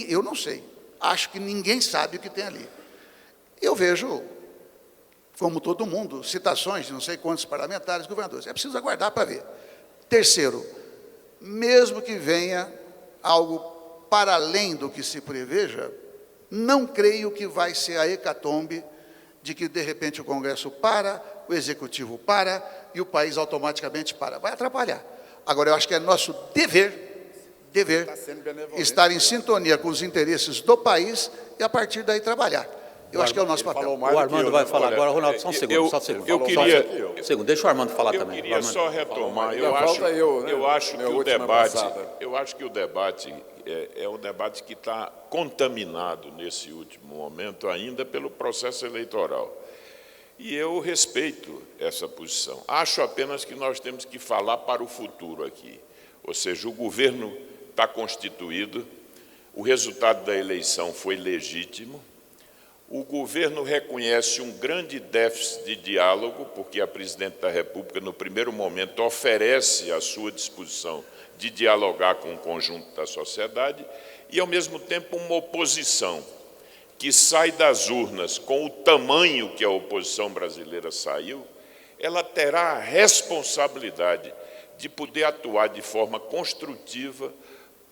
Eu não sei, acho que ninguém sabe o que tem ali. Eu vejo, como todo mundo, citações de não sei quantos parlamentares, governadores. É preciso aguardar para ver. Terceiro, mesmo que venha algo para além do que se preveja, não creio que vai ser a hecatombe de que, de repente, o Congresso para, o Executivo para e o país automaticamente para. Vai atrapalhar. Agora, eu acho que é nosso dever estar em sintonia com os interesses do país e, a partir daí, trabalhar. Eu acho que é o nosso papel. O Armando vai falar agora. Ronaldo, só um segundo. Deixa o Armando falar também. Eu queria só retomar. Eu acho que o debate é um debate que está contaminado nesse último momento ainda pelo processo eleitoral. E eu respeito essa posição. Acho apenas que nós temos que falar para o futuro aqui. Ou seja, o governo está constituído, o resultado da eleição foi legítimo, o governo reconhece um grande déficit de diálogo, porque a presidente da República, no primeiro momento, oferece a sua disposição de dialogar com o conjunto da sociedade e, ao mesmo tempo, uma oposição que sai das urnas com o tamanho que a oposição brasileira saiu, ela terá a responsabilidade de poder atuar de forma construtiva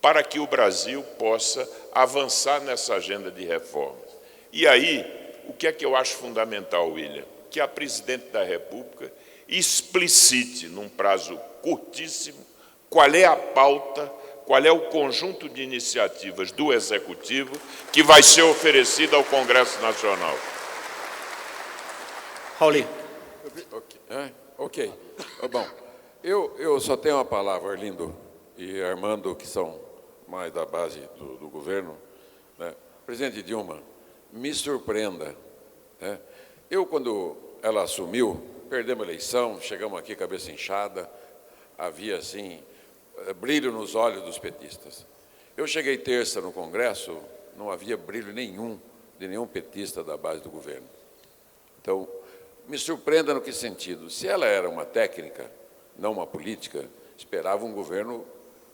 para que o Brasil possa avançar nessa agenda de reformas. E aí, o que é que eu acho fundamental, William? Que a presidente da República explicite, num prazo curtíssimo, qual é a pauta, qual é o conjunto de iniciativas do Executivo que vai ser oferecido ao Congresso Nacional. Rauli. Ok. Bom, eu só tenho uma palavra, Arlindo e Armando, que são mais da base do governo, né? Presidente Dilma, me surpreenda, né? Eu, quando ela assumiu, perdemos a eleição, chegamos aqui cabeça inchada, havia, assim, brilho nos olhos dos petistas. Eu cheguei terça no Congresso, não havia brilho nenhum de nenhum petista da base do governo. Então, me surpreenda no que sentido? Se ela era uma técnica, não uma política, esperava um governo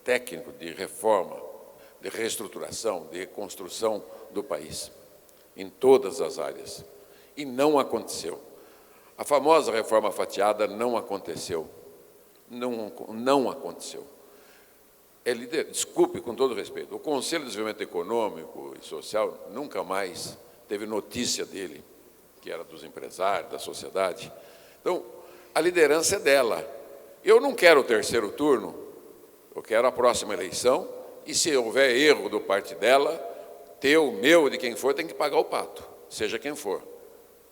técnico de reforma, de reestruturação, de reconstrução do país, em todas as áreas. E não aconteceu. A famosa reforma fatiada não aconteceu. Não aconteceu. Desculpe, com todo respeito, o Conselho de Desenvolvimento Econômico e Social nunca mais teve notícia dele, que era dos empresários, da sociedade. Então, a liderança é dela. Eu não quero o terceiro turno, eu quero a próxima eleição, e se houver erro do parte dela, teu, meu, de quem for, tem que pagar o pato, seja quem for.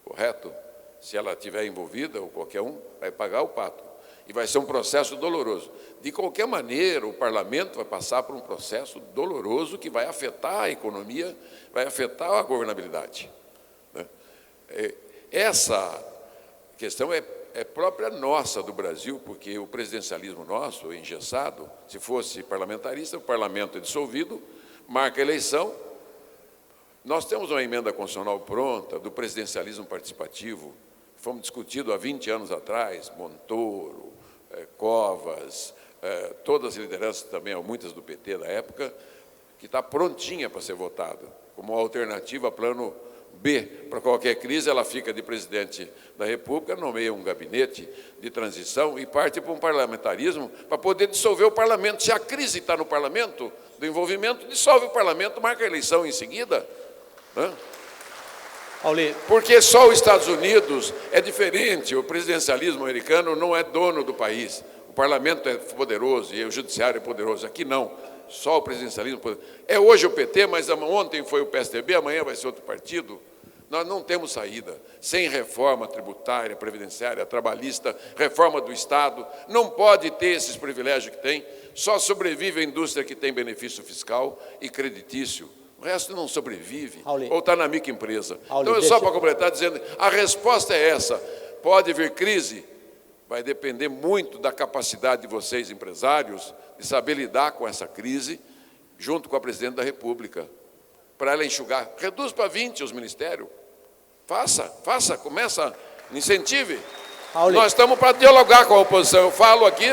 Correto? Se ela estiver envolvida, ou qualquer um, vai pagar o pato. E vai ser um processo doloroso. De qualquer maneira, o parlamento vai passar por um processo doloroso que vai afetar a economia, vai afetar a governabilidade. Essa questão é própria nossa do Brasil, porque o presidencialismo nosso, engessado, se fosse parlamentarista, o parlamento é dissolvido, marca a eleição. Nós temos uma emenda constitucional pronta do presidencialismo participativo, fomos discutidos há 20 anos atrás, Montoro, Covas, todas as lideranças também, muitas do PT da época, que está prontinha para ser votada, como alternativa a plano B. Para qualquer crise, ela fica de presidente da República, nomeia um gabinete de transição e parte para um parlamentarismo para poder dissolver o parlamento. Se a crise está no parlamento, do envolvimento, dissolve o parlamento, marca a eleição em seguida. Né? Porque só os Estados Unidos é diferente, o presidencialismo americano não é dono do país. O parlamento é poderoso e o judiciário é poderoso. Aqui não, só o presidencialismo é poderoso. É hoje o PT, mas ontem foi o PSDB, amanhã vai ser outro partido. Nós não temos saída. Sem reforma tributária, previdenciária, trabalhista, reforma do Estado, não pode ter esses privilégios que tem. Só sobrevive a indústria que tem benefício fiscal e creditício. O resto não sobrevive, ou está na microempresa. Então, só para completar, dizendo, a resposta é essa. Pode vir crise, vai depender muito da capacidade de vocês, empresários, de saber lidar com essa crise, junto com a presidente da República, para ela enxugar. Reduz para 20 os ministérios. Faça, começa, incentive. Nós estamos para dialogar com a oposição. Eu falo aqui,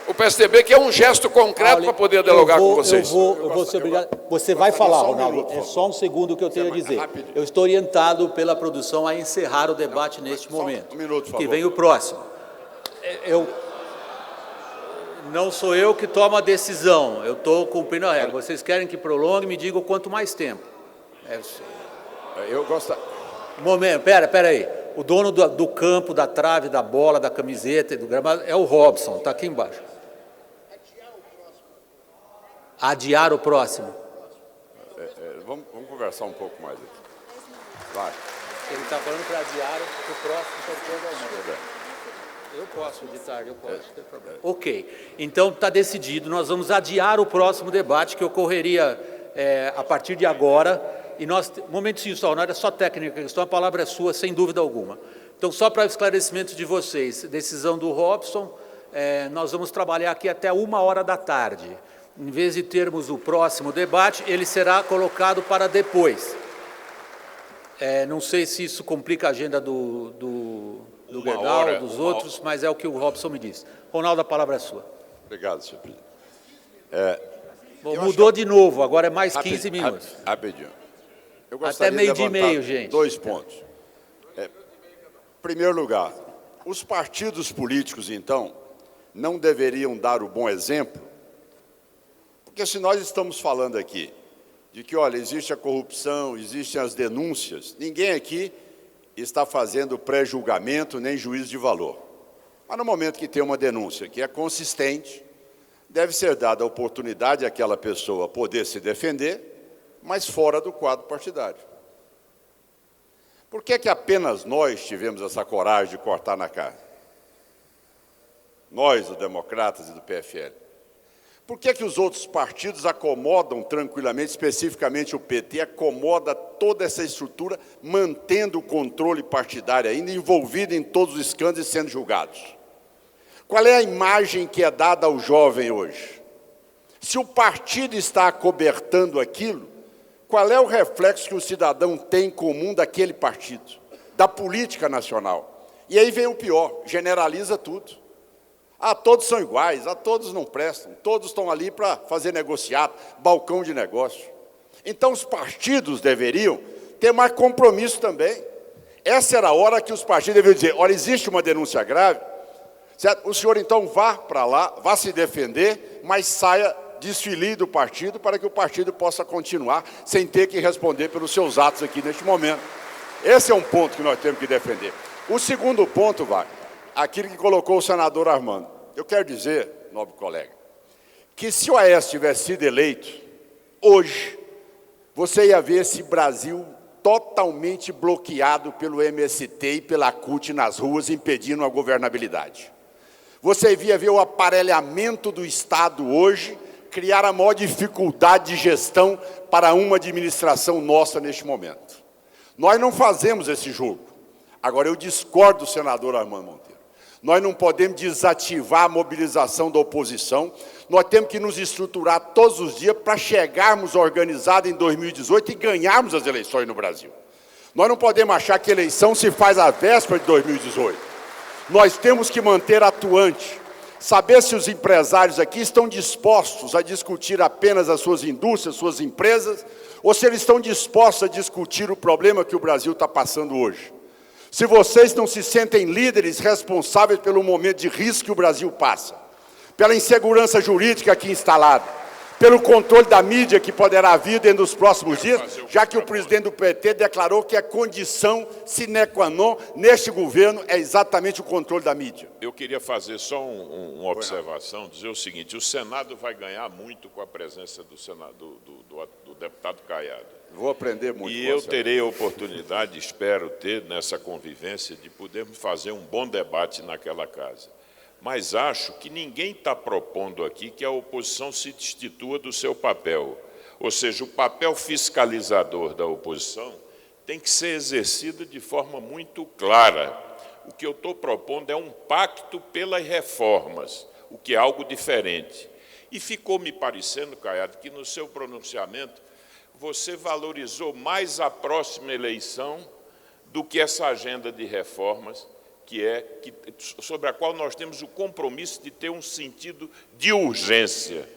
o PSDB, que é um gesto concreto para poder dialogar com vocês. Eu vou ser obrigado. Você vai falar, Ronaldo. É só um segundo que eu tenho a dizer. Eu estou orientado pela produção a encerrar o debate neste momento. Um minuto, por favor. Que vem o próximo. Não sou eu que tomo a decisão, eu estou cumprindo a regra. Vocês querem que prolongue, me digam quanto mais tempo. Eu gosto... Momento, pera aí. O dono do campo, da trave, da bola, da camiseta e do gramado é o Robson, está aqui embaixo. Adiar o próximo. Vamos conversar um pouco mais aqui. Vai. Ele está falando para adiar o próximo. Eu posso de tarde, eu posso, não tem problema. Ok, então está decidido, nós vamos adiar o próximo debate que ocorreria a partir de agora. E nós, momentinho só, não era só técnica, então a palavra é sua, sem dúvida alguma. Então, só para esclarecimento de vocês, decisão do Robson, nós vamos trabalhar aqui até 13h. Em vez de termos o próximo debate, ele será colocado para depois. Não sei se isso complica a agenda do Gerdau, dos outros, mas é o que o Robson me disse. Ronaldo, a palavra é sua. Obrigado, senhor presidente. Bom, mudou de novo, agora é mais 15 minutos. Rapidinho. Eu Até meio-dia e meio, gente. 2 pontos. Em primeiro lugar, os partidos políticos, então, não deveriam dar o bom exemplo, porque se nós estamos falando aqui de que, olha, existe a corrupção, existem as denúncias, ninguém aqui está fazendo pré-julgamento nem juízo de valor. Mas no momento que tem uma denúncia que é consistente, deve ser dada a oportunidade àquela pessoa poder se defender, mas fora do quadro partidário. Por que apenas nós tivemos essa coragem de cortar na carne? Nós, os democratas e do PFL. Por que os outros partidos acomodam tranquilamente, especificamente o PT, acomoda toda essa estrutura, mantendo o controle partidário ainda, envolvido em todos os escândalos e sendo julgados? Qual é a imagem que é dada ao jovem hoje? Se o partido está acobertando aquilo, qual é o reflexo que o cidadão tem em comum daquele partido, da política nacional? E aí vem o pior, generaliza tudo. Todos são iguais, todos não prestam, todos estão ali para fazer negociado, balcão de negócio. Então os partidos deveriam ter mais compromisso também. Essa era a hora que os partidos deveriam dizer, olha, existe uma denúncia grave, certo? O senhor então vá para lá, vá se defender, mas saia desfilie do partido para que o partido possa continuar sem ter que responder pelos seus atos aqui neste momento. Esse é um ponto que nós temos que defender. O segundo ponto, aquilo que colocou o senador Armando. Eu quero dizer, nobre colega, que se o Aécio tivesse sido eleito, hoje, você ia ver esse Brasil totalmente bloqueado pelo MST e pela CUT nas ruas, impedindo a governabilidade. Você ia ver o aparelhamento do Estado hoje, criar a maior dificuldade de gestão para uma administração nossa neste momento. Nós não fazemos esse jogo. Agora, eu discordo do senador Armando Monteiro. Nós não podemos desativar a mobilização da oposição. Nós temos que nos estruturar todos os dias para chegarmos organizados em 2018 e ganharmos as eleições no Brasil. Nós não podemos achar que a eleição se faz à véspera de 2018. Nós temos que manter atuante. Saber se os empresários aqui estão dispostos a discutir apenas as suas indústrias, suas empresas, ou se eles estão dispostos a discutir o problema que o Brasil está passando hoje. Se vocês não se sentem líderes responsáveis pelo momento de risco que o Brasil passa, pela insegurança jurídica aqui instalada, pelo controle da mídia que poderá vir dentro dos próximos dias, já que o presidente do PT declarou que a condição sine qua non neste governo é exatamente o controle da mídia. Eu queria fazer só uma observação, dizer o seguinte, o Senado vai ganhar muito com a presença do deputado Caiado. Vou aprender muito. E eu terei a oportunidade, espero ter nessa convivência, de podermos fazer um bom debate naquela casa. Mas acho que ninguém está propondo aqui que a oposição se destitua do seu papel. Ou seja, o papel fiscalizador da oposição tem que ser exercido de forma muito clara. O que eu estou propondo é um pacto pelas reformas, o que é algo diferente. E ficou me parecendo, Caiado, que no seu pronunciamento você valorizou mais a próxima eleição do que essa agenda de reformas, sobre a qual nós temos o compromisso de ter um sentido de urgência,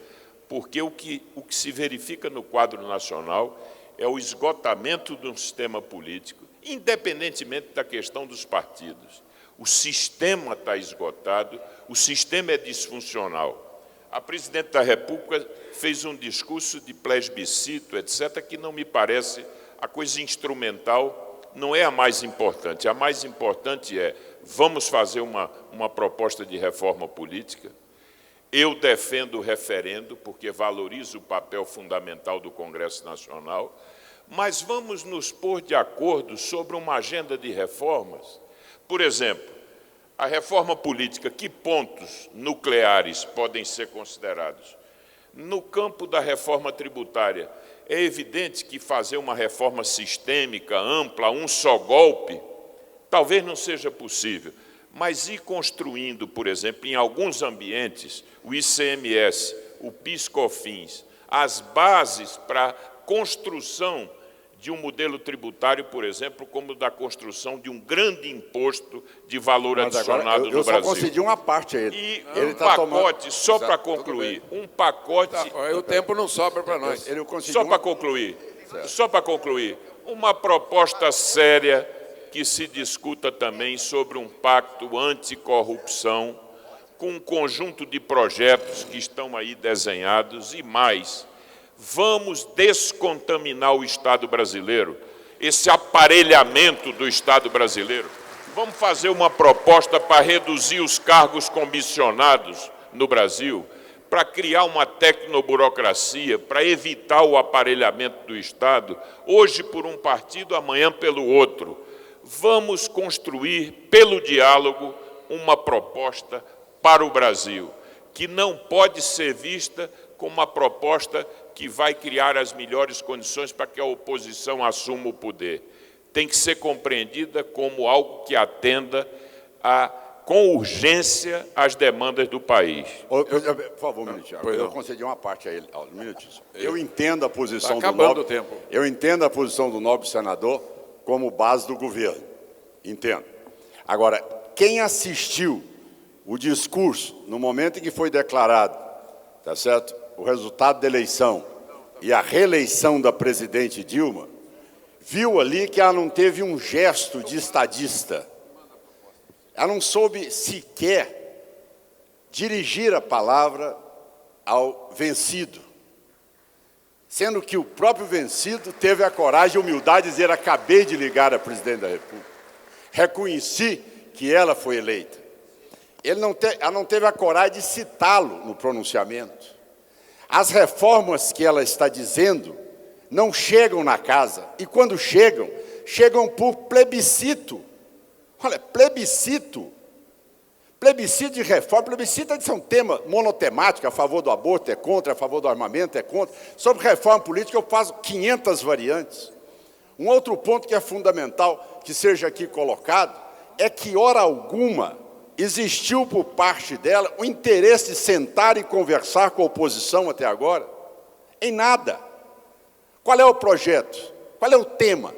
porque o que se verifica no quadro nacional é o esgotamento de um sistema político, independentemente da questão dos partidos. O sistema está esgotado, o sistema é disfuncional. A presidente da República fez um discurso de plebiscito, etc., que não me parece a coisa instrumental, não é a mais importante. A mais importante é, vamos fazer uma proposta de reforma política. Eu defendo o referendo, porque valorizo o papel fundamental do Congresso Nacional, mas vamos nos pôr de acordo sobre uma agenda de reformas. Por exemplo, a reforma política, que pontos nucleares podem ser considerados? No campo da reforma tributária, é evidente que fazer uma reforma sistêmica, ampla, um só golpe, talvez não seja possível, mas ir construindo, por exemplo, em alguns ambientes, o ICMS, o PIS/COFINS, as bases para a construção de um modelo tributário, por exemplo, como da construção de um grande imposto de valor adicionado no Brasil. Eu só concedi uma parte a ele. E ele um pacote, só para concluir, um pacote... O tempo não sobra para nós. Só para concluir, uma proposta séria que se discuta também sobre um pacto anticorrupção, com um conjunto de projetos que estão aí desenhados e mais. Vamos descontaminar o Estado brasileiro, esse aparelhamento do Estado brasileiro. Vamos fazer uma proposta para reduzir os cargos comissionados no Brasil, para criar uma tecnoburocracia, para evitar o aparelhamento do Estado, hoje por um partido, amanhã pelo outro. Vamos construir, pelo diálogo, uma proposta para o Brasil, que não pode ser vista como uma proposta que vai criar as melhores condições para que a oposição assuma o poder. Tem que ser compreendida como algo que atenda com urgência às demandas do país. Por favor, um minutinho. Eu concedi uma parte a ele. Um minutinho. Eu entendo a posição do nobre. Tempo. Eu entendo a posição do nobre senador como base do governo. Entendo. Agora, quem assistiu o discurso no momento em que foi declarado, tá certo? O resultado da eleição e a reeleição da presidente Dilma, viu ali que ela não teve um gesto de estadista. Ela não soube sequer dirigir a palavra ao vencido, sendo que o próprio vencido teve a coragem e a humildade de dizer: acabei de ligar a presidente da República, reconheci que ela foi eleita. Ela não teve a coragem de citá-lo no pronunciamento. As reformas que ela está dizendo não chegam na casa, e quando chegam, chegam por plebiscito. Olha, plebiscito. Plebiscito de reforma, plebiscito é um tema monotemático, a favor do aborto é contra, a favor do armamento é contra. Sobre reforma política eu faço 500 variantes. Um outro ponto que é fundamental que seja aqui colocado é que, hora alguma, existiu por parte dela o interesse de sentar e conversar com a oposição até agora? Em nada. Qual é o projeto? Qual é o tema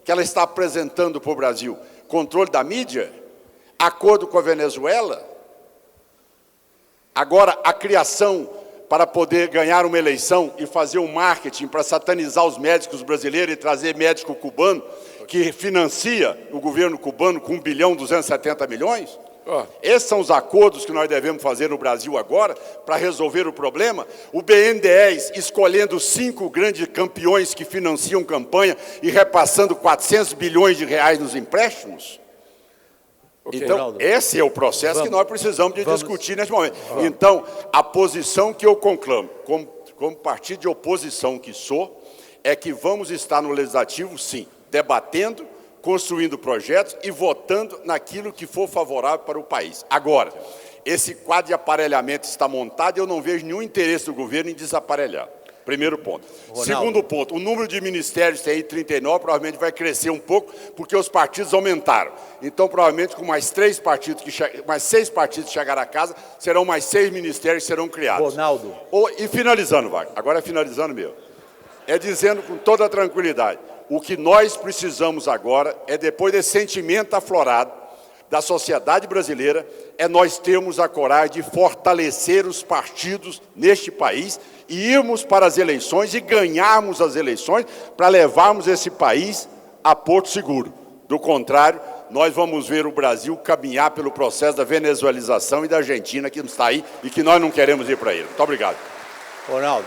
que ela está apresentando para o Brasil? Controle da mídia? Acordo com a Venezuela? Agora, a criação para poder ganhar uma eleição e fazer um marketing para satanizar os médicos brasileiros e trazer médico cubano, que financia o governo cubano com 1,270 bilhões? Esses são os acordos que nós devemos fazer no Brasil agora para resolver o problema. O BNDES escolhendo 5 grandes campeões que financiam campanha e repassando 400 bilhões de reais nos empréstimos. Então, Geraldo, esse é o processo que nós precisamos de discutir nesse momento. Então, a posição que eu conclamo, como partido de oposição que sou, é que vamos estar no Legislativo, sim, debatendo, construindo projetos e votando naquilo que for favorável para o país. Agora, esse quadro de aparelhamento está montado e eu não vejo nenhum interesse do governo em desaparelhar. Primeiro ponto. Ronaldo. Segundo ponto, o número de ministérios tem aí 39, provavelmente vai crescer um pouco, porque os partidos aumentaram. Então, provavelmente, com mais 6 partidos que chegarem a casa, serão mais 6 ministérios que serão criados. Ronaldo. E finalizando, Wagner, agora é finalizando mesmo, é dizendo com toda a tranquilidade, o que nós precisamos agora é, depois desse sentimento aflorado da sociedade brasileira, é nós termos a coragem de fortalecer os partidos neste país e irmos para as eleições e ganharmos as eleições para levarmos esse país a porto seguro. Do contrário, nós vamos ver o Brasil caminhar pelo processo da venezuelização e da Argentina, que está aí e que nós não queremos ir para ele. Muito obrigado. Ronaldo,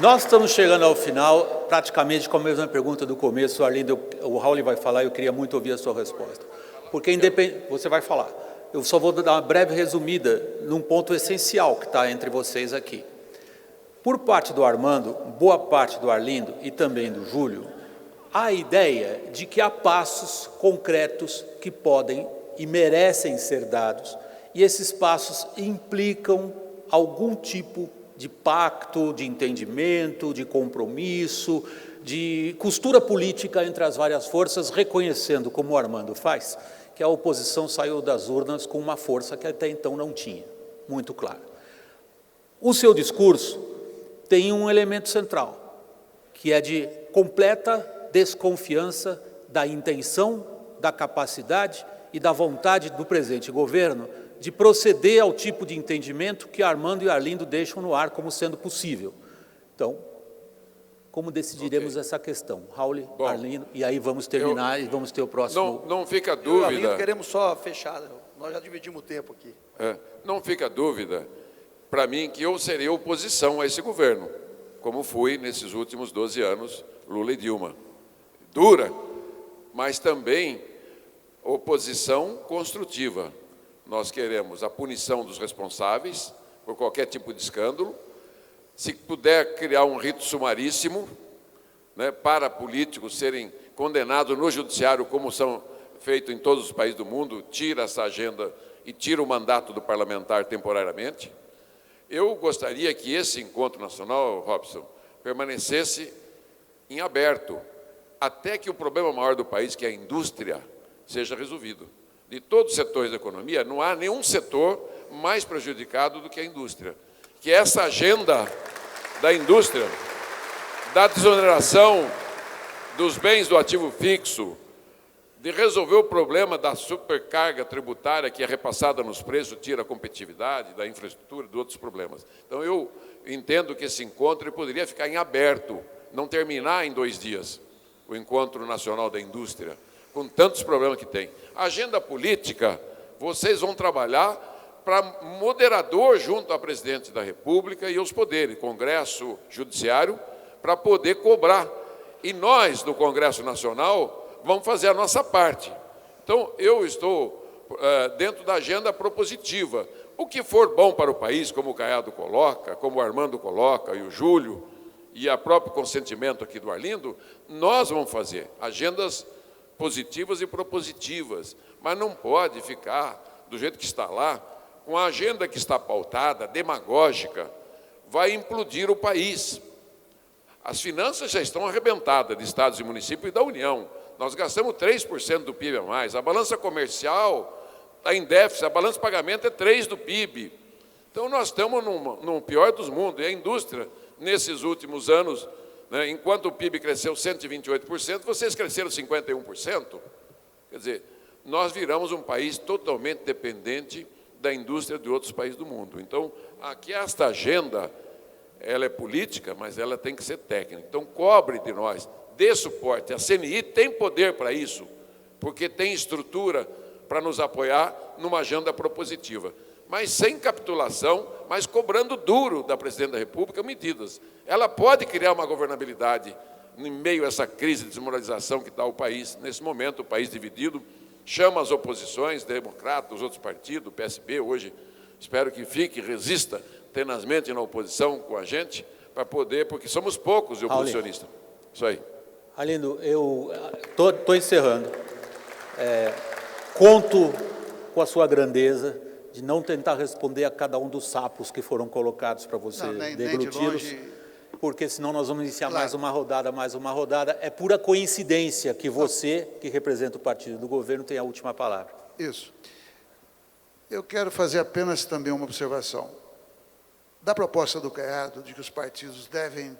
nós estamos chegando ao final, praticamente com a mesma pergunta do começo. Arlindo, o Raul vai falar e eu queria muito ouvir a sua resposta. Porque você vai falar. Eu só vou dar uma breve resumida num ponto essencial que está entre vocês aqui. Por parte do Armando, boa parte do Arlindo e também do Júlio, há a ideia de que há passos concretos que podem e merecem ser dados, e esses passos implicam algum tipo de pacto, de entendimento, de compromisso, de costura política entre as várias forças, reconhecendo, como o Armando faz, que a oposição saiu das urnas com uma força que até então não tinha, muito claro. O seu discurso tem um elemento central, que é de completa desconfiança da intenção, da capacidade e da vontade do presente governo de proceder ao tipo de entendimento que Armando e Arlindo deixam no ar como sendo possível. Então, como decidiremos essa questão? Raul, Arlindo, e aí vamos terminar e vamos ter o próximo... Não fica Eu e o Arlindo dúvida... queremos só fechar, nós já dividimos o tempo aqui. Não fica dúvida, para mim, que eu serei oposição a esse governo, como fui nesses últimos 12 anos, Lula e Dilma. Dura, mas também oposição construtiva. Nós queremos a punição dos responsáveis por qualquer tipo de escândalo. Se puder criar um rito sumaríssimo, né, para políticos serem condenados no judiciário, como são feitos em todos os países do mundo, tira essa agenda e tira o mandato do parlamentar temporariamente. Eu gostaria que esse encontro nacional, Robson, permanecesse em aberto, até que o problema maior do país, que é a indústria, seja resolvido. De todos os setores da economia, não há nenhum setor mais prejudicado do que a indústria. Que essa agenda da indústria, da desoneração dos bens do ativo fixo, de resolver o problema da supercarga tributária que é repassada nos preços, tira a competitividade da infraestrutura e de outros problemas. Então, eu entendo que esse encontro poderia ficar em aberto, não terminar em 2 dias, o Encontro Nacional da Indústria, com tantos problemas que tem. A agenda política, vocês vão trabalhar para moderador junto ao presidente da República e aos poderes, Congresso, Judiciário, para poder cobrar. E nós, do Congresso Nacional, vamos fazer a nossa parte. Então, eu estou dentro da agenda propositiva. O que for bom para o país, como o Caiado coloca, como o Armando coloca, e o Júlio, e o próprio consentimento aqui do Arlindo, nós vamos fazer agendas positivas e propositivas, mas não pode ficar do jeito que está lá, com a agenda que está pautada, demagógica, vai implodir o país. As finanças já estão arrebentadas de estados e municípios e da União. Nós gastamos 3% do PIB a mais. A balança comercial está em déficit, a balança de pagamento é 3% do PIB. Então, nós estamos no pior dos mundos. E a indústria, nesses últimos anos, né, enquanto o PIB cresceu 128%, vocês cresceram 51%. Quer dizer, nós viramos um país totalmente dependente da indústria de outros países do mundo. Então, aqui esta agenda, ela é política, mas ela tem que ser técnica. Então, cobre de nós, dê suporte. A CNI tem poder para isso, porque tem estrutura para nos apoiar numa agenda propositiva. Mas sem capitulação, mas cobrando duro da Presidente da República medidas. Ela pode criar uma governabilidade em meio a essa crise de desmoralização que está o país, nesse momento, o país dividido, chama as oposições, democratas, os outros partidos, o PSB hoje, espero que fique, resista tenazmente na oposição com a gente, para poder, porque somos poucos de oposicionistas. Isso aí. Arlindo, eu estou encerrando. Conto com a sua grandeza de não tentar responder a cada um dos sapos que foram colocados para você degluti-los, porque senão nós vamos iniciar mais uma rodada. É pura coincidência que você, que representa o partido do governo, tem a última palavra. Isso. Eu quero fazer apenas também uma observação. Da proposta do Caiado, de que os partidos devem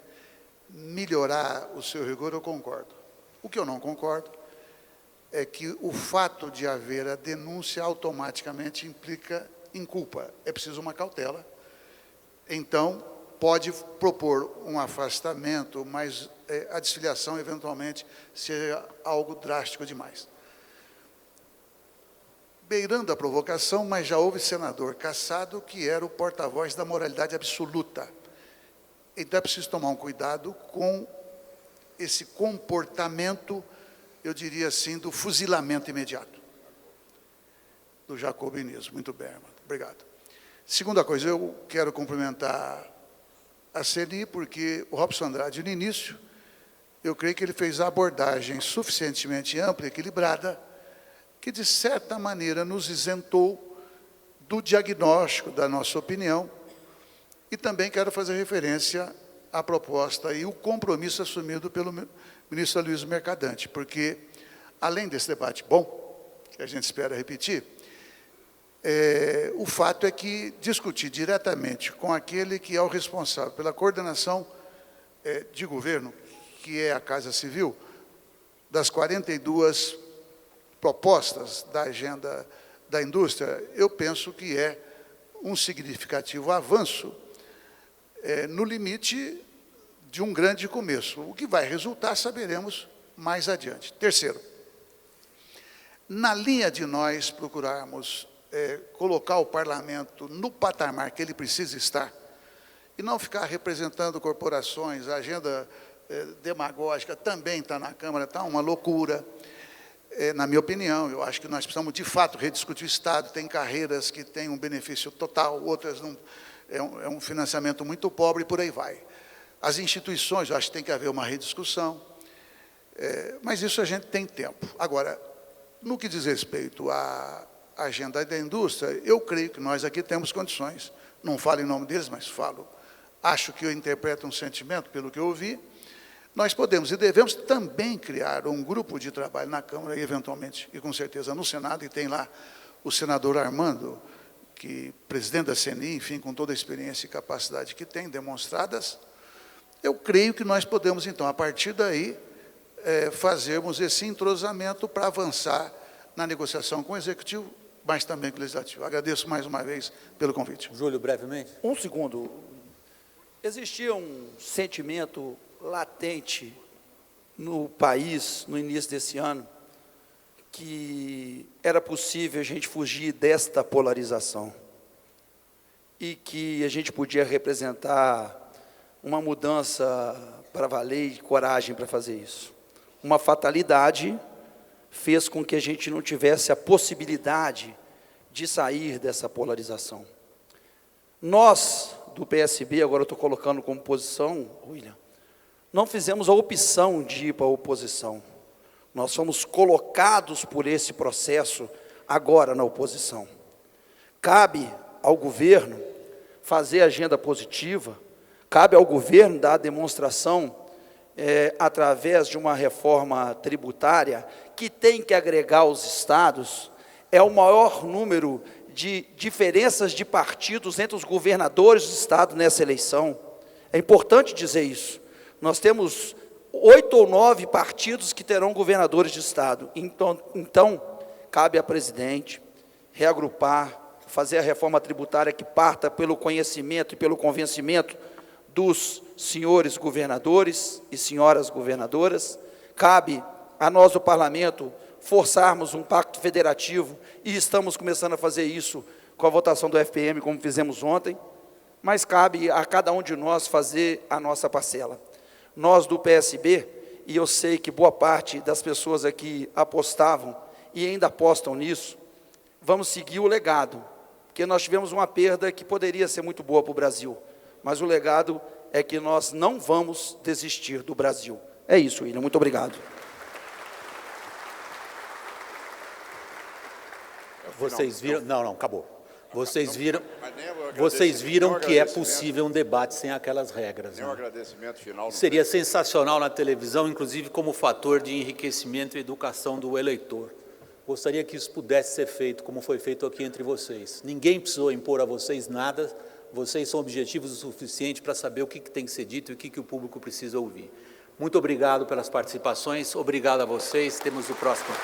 melhorar o seu rigor, eu concordo. O que eu não concordo é que o fato de haver a denúncia automaticamente implica inculpa. É preciso uma cautela. Então, pode propor um afastamento, mas a desfiliação, eventualmente, seja algo drástico demais. Beirando a provocação, mas já houve senador cassado que era o porta-voz da moralidade absoluta. Então é preciso tomar um cuidado com esse comportamento, eu diria assim, do fuzilamento imediato, do jacobinismo. Muito bem, Armando. Obrigado. Segunda coisa, eu quero cumprimentar a CNI, porque o Robson Andrade, no início, eu creio que ele fez a abordagem suficientemente ampla e equilibrada, que, de certa maneira, nos isentou do diagnóstico da nossa opinião, e também quero fazer referência à proposta e o compromisso assumido pelo ministro Aloysio Mercadante, porque, além desse debate bom, que a gente espera repetir, o fato é que discutir diretamente com aquele que é o responsável pela coordenação de governo, que é a Casa Civil, das 42 propostas da agenda da indústria, eu penso que é um significativo avanço no limite de um grande começo. O que vai resultar, saberemos mais adiante. Terceiro, na linha de nós procurarmos colocar o parlamento no patamar que ele precisa estar, e não ficar representando corporações, a agenda demagógica também está na Câmara, está uma loucura. Na minha opinião, eu acho que nós precisamos, de fato, rediscutir o Estado. Tem carreiras que têm um benefício total, outras não, é um financiamento muito pobre, e por aí vai. As instituições, eu acho que tem que haver uma rediscussão, mas isso a gente tem tempo. Agora, no que diz respeito à agenda da indústria, eu creio que nós aqui temos condições, não falo em nome deles, mas falo, acho que eu interpreto um sentimento, pelo que eu ouvi, nós podemos e devemos também criar um grupo de trabalho na Câmara, e eventualmente, e com certeza no Senado, e tem lá o senador Armando, que presidente da CNI, enfim, com toda a experiência e capacidade que tem demonstradas, eu creio que nós podemos, então, a partir daí, fazermos esse entrosamento para avançar na negociação com o Executivo, mas também com o Legislativo. Agradeço mais uma vez pelo convite. Júlio, brevemente. Um segundo. Existia um sentimento latente no país, no início desse ano, que era possível a gente fugir desta polarização e que a gente podia representar uma mudança para valer e coragem para fazer isso. Uma fatalidade fez com que a gente não tivesse a possibilidade de sair dessa polarização. Nós, do PSB, agora eu estou colocando como posição, William, não fizemos a opção de ir para a oposição. Nós fomos colocados por esse processo agora na oposição. Cabe ao governo fazer agenda positiva, cabe ao governo dar a demonstração através de uma reforma tributária que tem que agregar aos estados. É o maior número de diferenças de partidos entre os governadores do estado nessa eleição. É importante dizer isso. Nós temos 8 ou 9 partidos que terão governadores de estado. Então, cabe a presidente reagrupar, fazer a reforma tributária que parta pelo conhecimento e pelo convencimento dos senhores governadores e senhoras governadoras. Cabe a nós do parlamento forçarmos um pacto federativo, e estamos começando a fazer isso com a votação do FPM, como fizemos ontem, mas cabe a cada um de nós fazer a nossa parcela. Nós do PSB, e eu sei que boa parte das pessoas aqui apostavam e ainda apostam nisso, vamos seguir o legado, porque nós tivemos uma perda que poderia ser muito boa para o Brasil, mas o legado é que nós não vamos desistir do Brasil. É isso, William. Muito obrigado. Vocês viram... Não, acabou. Vocês viram que é possível um debate sem aquelas regras. Nem um agradecimento final. Seria sensacional na televisão, inclusive como fator de enriquecimento e educação do eleitor. Gostaria que isso pudesse ser feito, como foi feito aqui entre vocês. Ninguém precisou impor a vocês nada, vocês são objetivos o suficiente para saber o que tem que ser dito e o que o público precisa ouvir. Muito obrigado pelas participações, obrigado a vocês, temos o próximo.